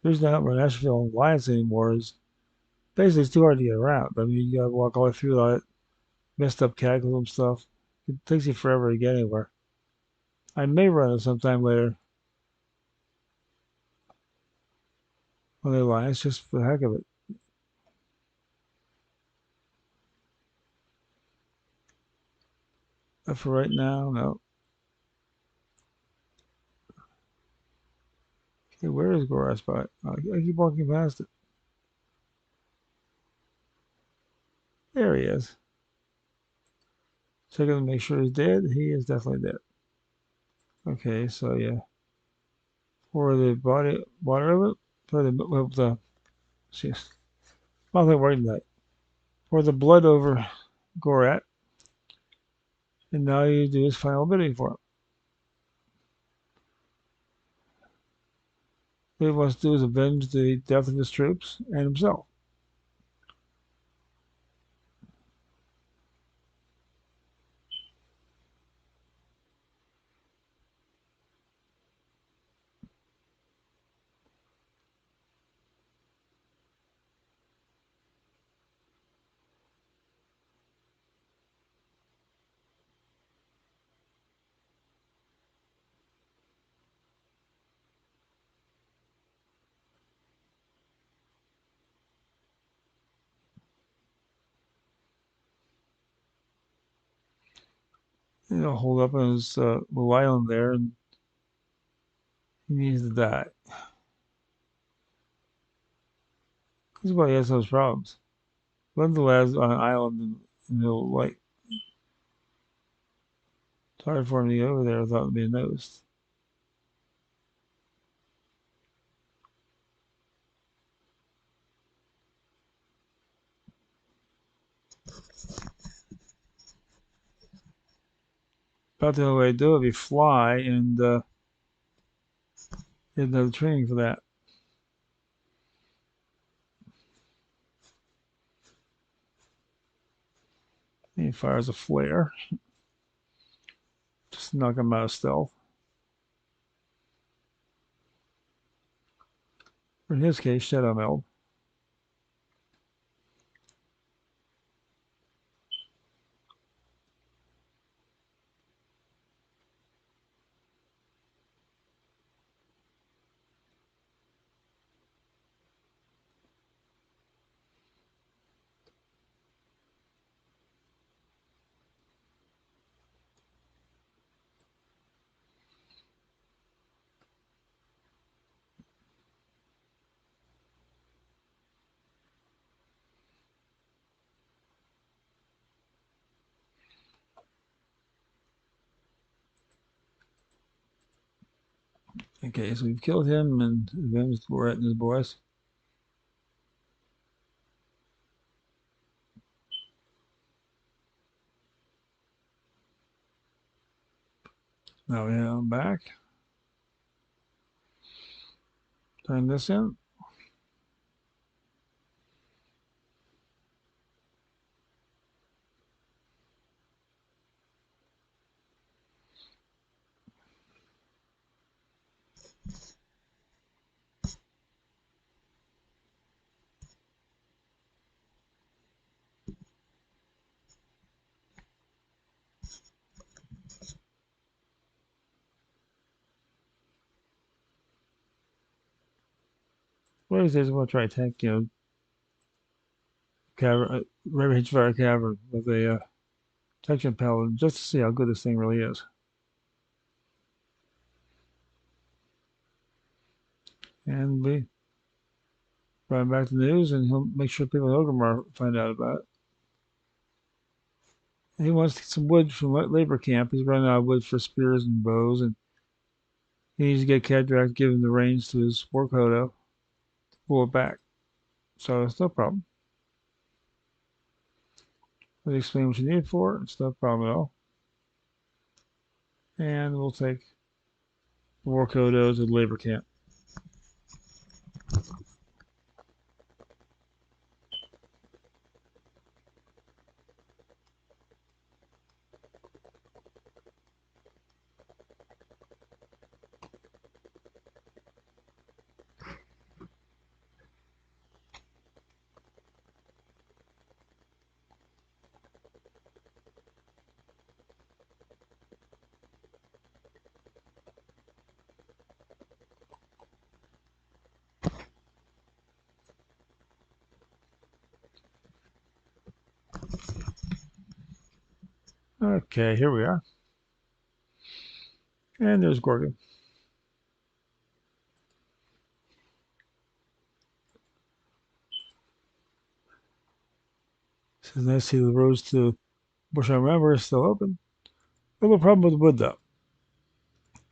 The reason I don't run Asheville Alliance anymore is basically it's too hard to get around. I mean, you gotta walk all the way through all that messed up cataclysm stuff. It takes you forever to get anywhere. I may run it sometime later on the Alliance just for the heck of it. But for right now, no. Okay, where is Gora's spot? I keep walking past it. There he is. Checking to make sure he's dead. He is definitely dead. Okay, so yeah. For the body, water of it, for the jeez, I'm not working that. For the blood over Gorat, and now you do his final bidding for him. What he wants to do is avenge the death of his troops and himself. And he'll hold up on his little island there, and he needs to die. This is why he has those problems. Lindelad's on an island in the middle of the lake. It's hard for him to get over there without being noticed. About the only way to do it would be fly, and there's no training for that. He fires a flare. Just knock him out of stealth. Or in his case, Shadow Meld. Okay, so we've killed him and avenged Borat and his boys. Now we have him back. Turn this in. What is this? I'm gonna try to attack, River Hitchfire Cavern with a protection paladin just to see how good this thing really is. And we brought him back to the news, and he'll make sure people in Orgrimmar find out about it. And he wants some wood from labor camp. He's running out of wood for spears and bows, and he needs to get Cadrak to give him the reins to his war kodo to pull it back. So it's no problem. Let's explain what you need it for. It's no problem at all. And we'll take the war kodo to the labor camp. Okay, here we are. And there's Gorgon. Says nice to see the roads to Busham River is still open. A little problem with the wood though.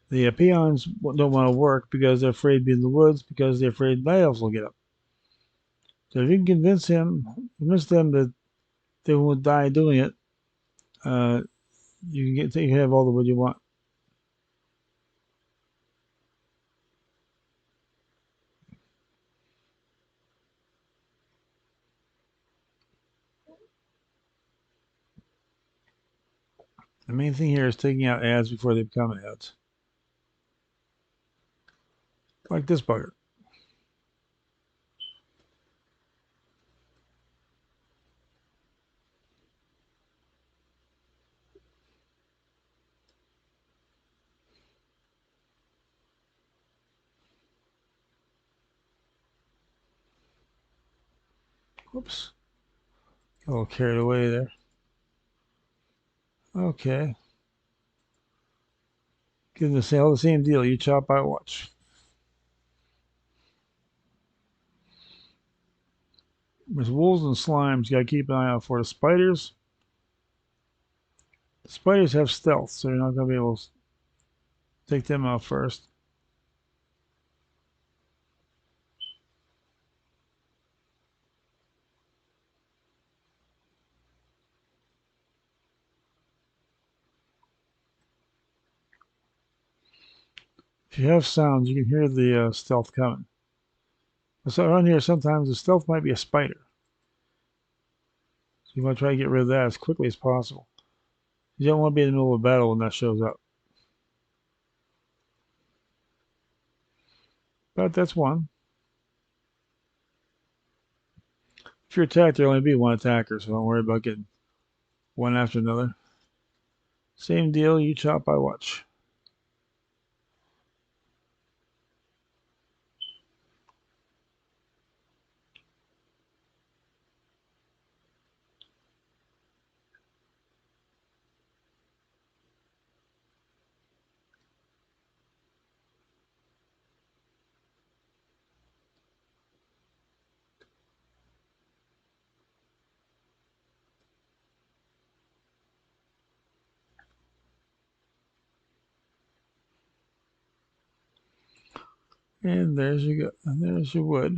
The peons don't want to work because they're afraid to be in the woods because they're afraid night elves will get up. So if you can convince them that they won't die doing it, uh, you can have all the wood you want. The main thing here is taking out ads before they become ads. Like this bugger. Whoops. Got a little carried away there. Okay. Give them the same deal. You chop, I watch. There's wolves and slimes. You gotta keep an eye out for the spiders. The spiders have stealth, so you're not gonna be able to take them out first. If you have sounds, you can hear the stealth coming. So around here, sometimes the stealth might be a spider. So you want to try to get rid of that as quickly as possible. You don't want to be in the middle of a battle when that shows up. But that's one. If you're attacked, there'll only be one attacker, so don't worry about getting one after another. Same deal, you chop, I watch. And there's your go. And there's your wood.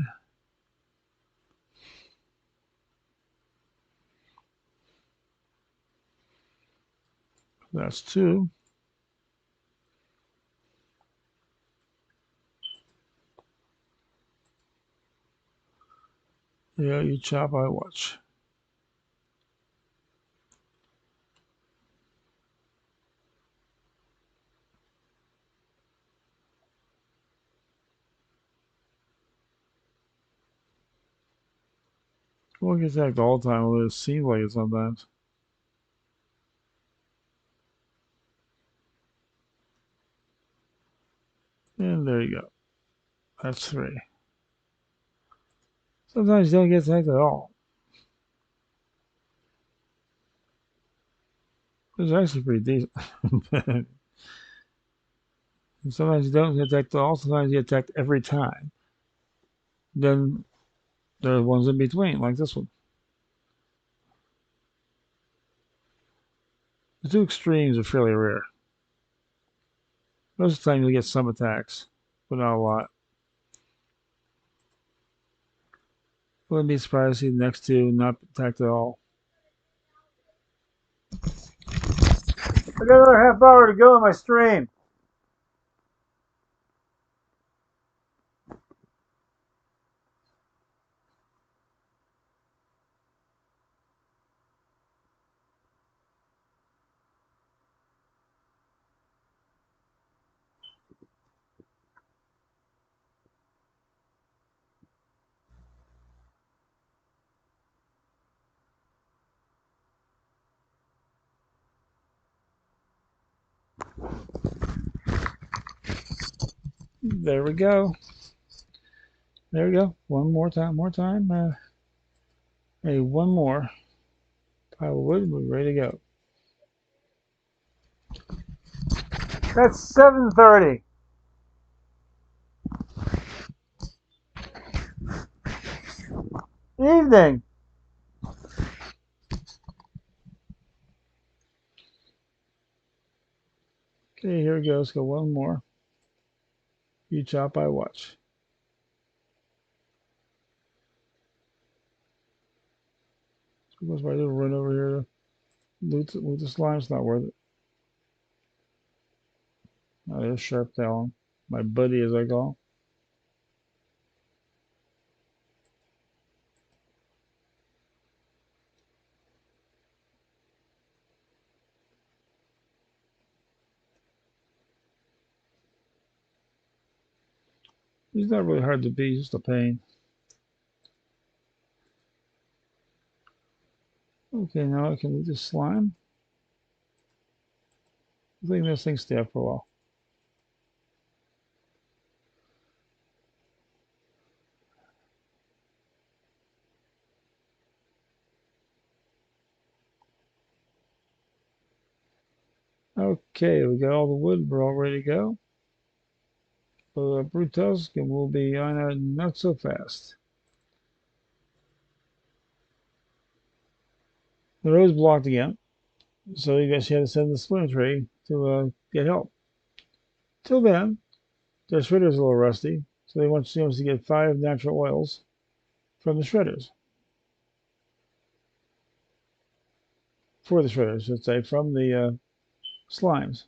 That's two. Yeah, you chop, I watch. We'll get attacked all the time, although it seems like it sometimes. And there you go. That's three. Sometimes you don't get attacked at all. It's actually pretty decent. And sometimes you don't get attacked at all. Sometimes you get attacked every time. Then there are ones in between, like this one. The two extremes are fairly rare. Most of the time you'll get some attacks, but not a lot. Wouldn't be surprised to see the next two not attacked at all. I got another half hour to go in my stream. There we go. There we go. One more time. Hey, one more pile of wood. We're ready to go. That's 7:30. Evening. Okay, here we go. Let's go one more. You chop, I watch. So what's my little run over here to loot the slime? It's not worth it. Oh, there's Sharp Talon. My buddy, as I call him. He's not really hard to beat, he's just a pain. Okay, now I can loot this slime. I think this thing stay up for a while. Okay, we got all the wood. We're all ready to go. Brutusk, and we'll be on it not so fast. The road's blocked again, so you guys had to send the splinter tree to get help. Till then, their shredder's a little rusty, so they want us to get 5 natural oils from the shredders. For the shredders, I should say, from the slimes.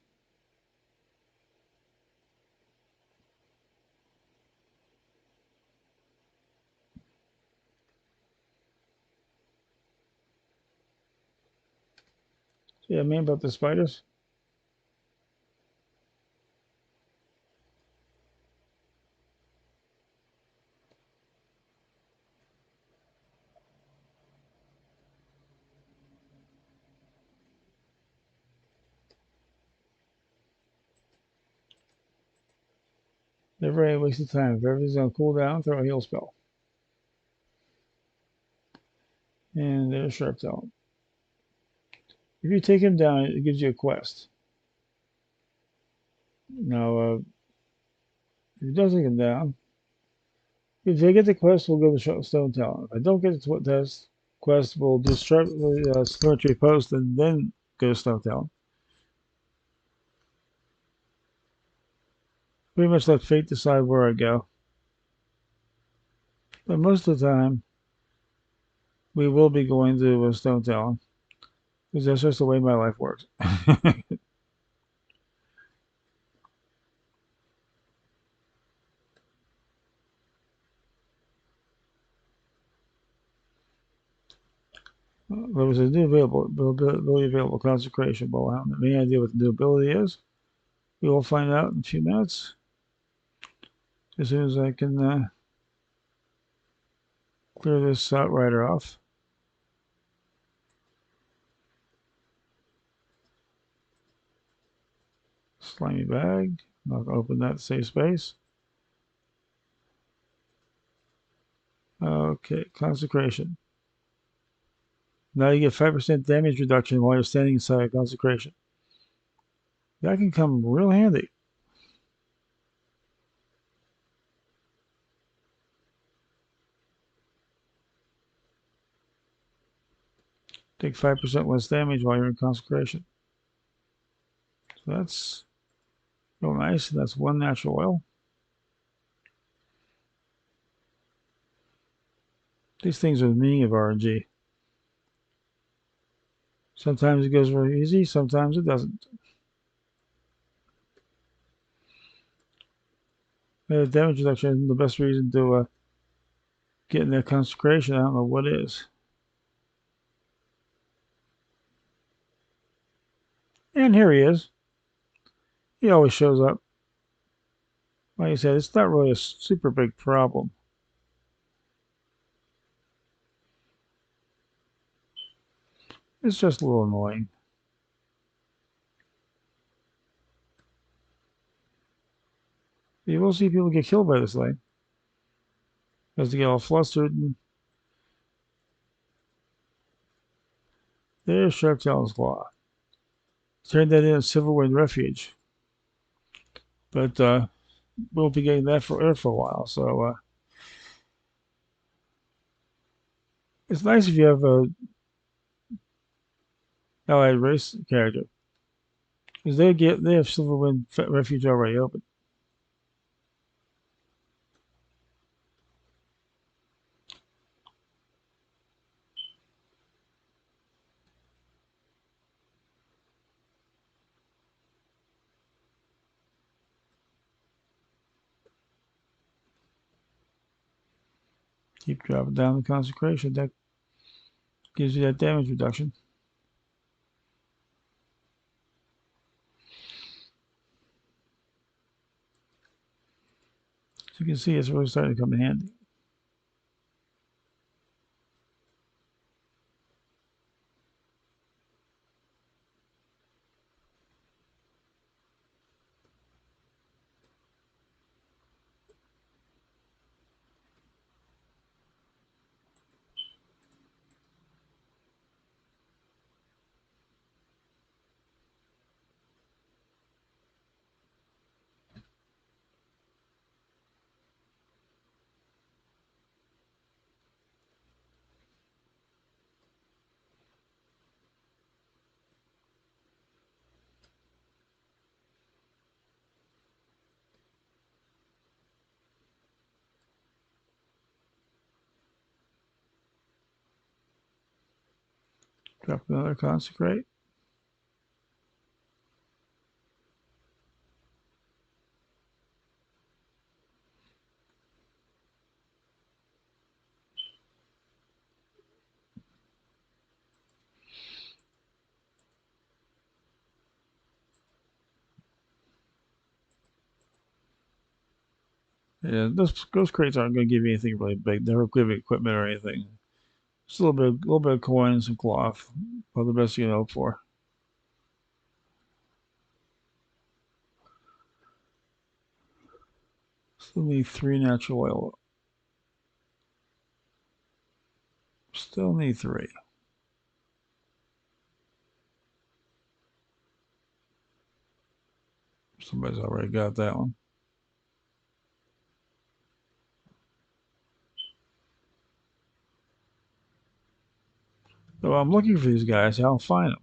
Yeah, man, about the spiders. Never any waste of time. If everything's gonna cool down, throw a heal spell. And there's Sharp Talent. If you take him down, it gives you a quest. Now, if you don't take him down, if I get the quest, we'll go to Stone Talent. If I don't get the test quest, we'll do Symmetry Post and then go to Stone Talent. Pretty much let fate decide where I go. But most of the time, we will be going to Stone Talent because that's just the way my life works. There was a new available consecration ball. I have any idea what the new ability is. We will find out in a few minutes. As soon as I can clear this Outrider off. Slimy bag. I'm not going to open that safe space. Okay, consecration. Now you get 5% damage reduction while you're standing inside a consecration. That can come real handy. Take 5% less damage while you're in consecration. So that's real nice. That's one natural oil. These things are the meaning of RNG. Sometimes it goes very easy, sometimes it doesn't. Damage reduction isn't the best reason to get in that consecration. I don't know what is. And here he is. He always shows up. Like I said, it's not really a super big problem. It's just a little annoying. You will see people get killed by this thing. Because they get all flustered. And there's Sharp Talon's Claw. Turned that into Silverwind Refuge. But we'll be getting that for a while. So it's nice if you have a allied race character. Because they have Silverwind Refuge already open. Keep dropping down the consecration. That gives you that damage reduction. So you can see it's really starting to come in handy. Drop another consecrate. Yeah, those crates aren't going to give you anything really big. They don't give you equipment or anything. Just a little bit of coin, some cloth. All the best you can hope for. Still need 3 natural oil. Still need 3. Somebody's already got that one. So I'm looking for these guys. I'll find them.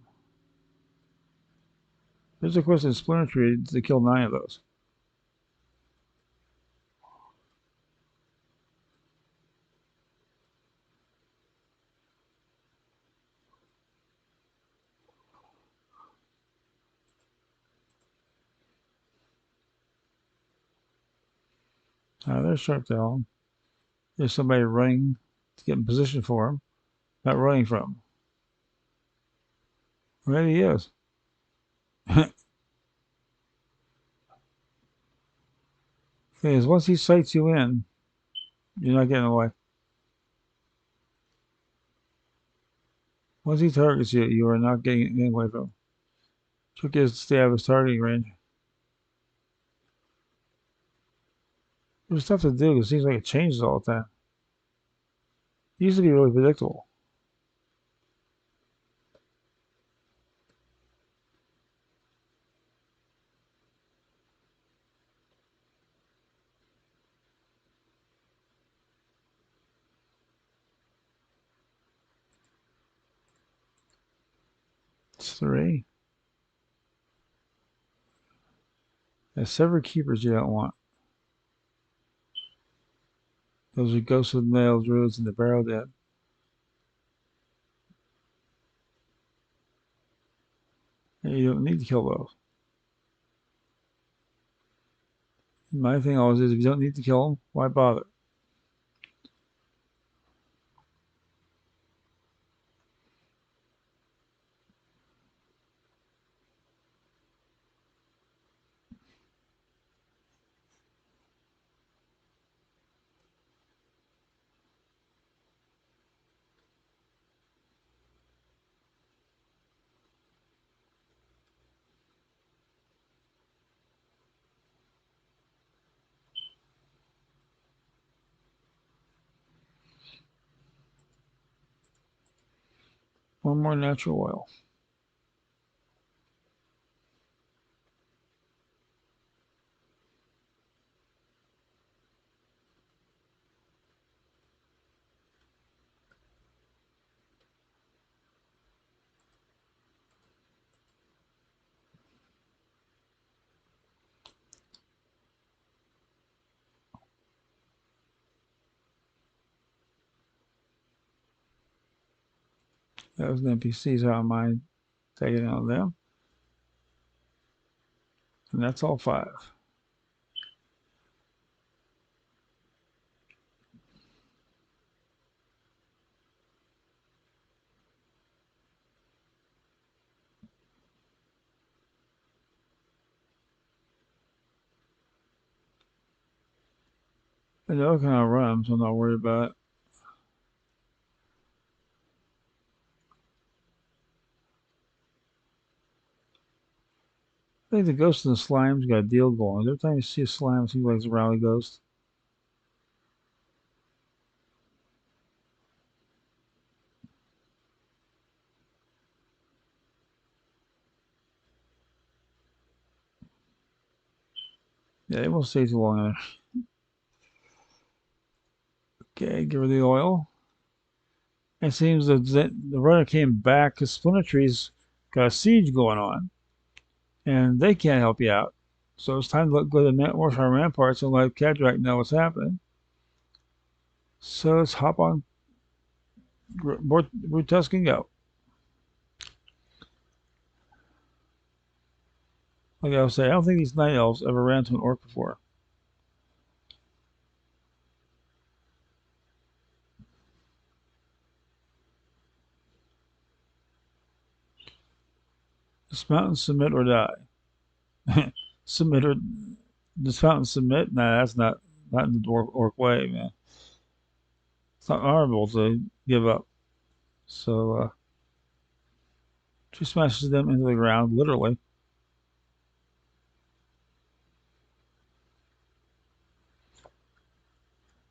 There's a quest in Splinter Tree to kill 9 of those. There's Sharptail. There's somebody running to get in position for him. Not running from him. There he is. Thing is, once he sights you in, you're not getting away. Once he targets you, you are not getting away from him. Trick is to stay out of his targeting range. There's stuff to do. It seems like it changes all the time. It used to be really predictable. It's 3. There's several keepers you don't want. Those are ghosts with nails, druids, and the barrow dead. And you don't need to kill those. My thing always is, if you don't need to kill them, why bother? One more natural oil. That was an NPC, so I don't mind taking out them. And that's all 5. And they're all kind of run, so I'm not worried about it. I think the ghost and the slime's got a deal going. Every time you see a slime, it seems like it's a rally ghost. Yeah, it won't stay too long either. Okay, give her the oil. It seems that the runner came back because Splinter Tree's got a siege going on, and they can't help you out. So it's time to go to the Warfare Ramparts and let Cadrak know what's happening. So let's hop on board Tusk and go. Like I was saying, I don't think these night elves ever ran to an orc before. Dismount and submit or die. Submit or dismount and submit? Nah, that's not. not in the orc way, man. It's not honorable to give up. So she smashes them into the ground, literally.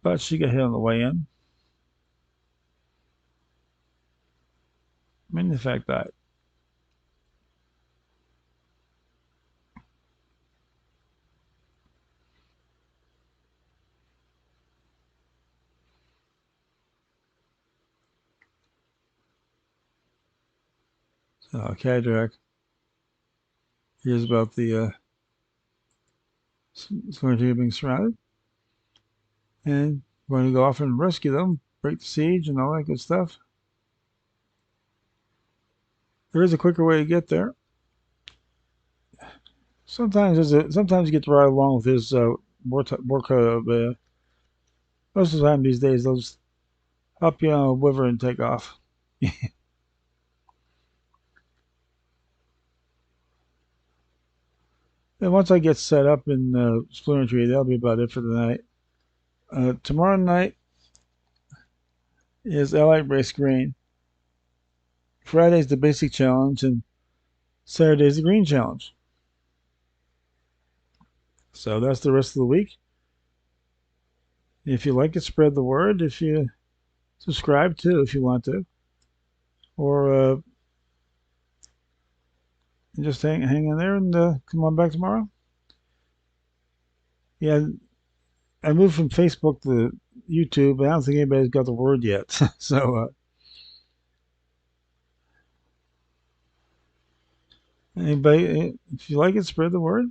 But she got hit on the way in. I mean, in fact, that. Kadrak hears about the Skirmishers being surrounded, and going to go off and rescue them, break the siege, and all that good stuff. There is a quicker way to get there. Sometimes sometimes you get to ride along with his Borka. Most of the time these days, they'll just hop you on a wyvern and take off. And once I get set up in Splinter Tree, that'll be about it for the night. Tomorrow night is Allied Race Green. Friday's the basic challenge, and Saturday's the green challenge. So that's the rest of the week. If you like it, spread the word. If you subscribe too, if you want to, or just hang in there and come on back tomorrow. Yeah, I moved from Facebook to YouTube, but I don't think anybody's got the word yet. So anybody, if you like it, spread the word.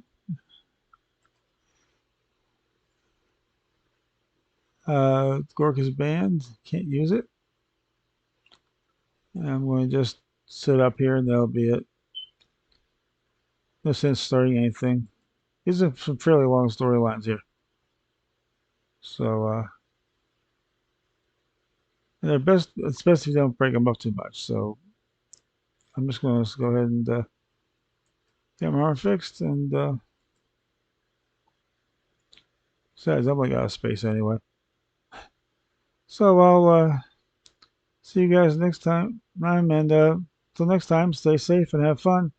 Gorka's banned. Can't use it. I'm going to just sit up here and that'll be it. No sense starting anything. These are some fairly long storylines here. So they're best. It's best if you don't break them up too much. So I'm just going to go ahead and get my arm fixed, and besides, I'm like out of space anyway. So I'll see you guys next time, and till next time, stay safe and have fun.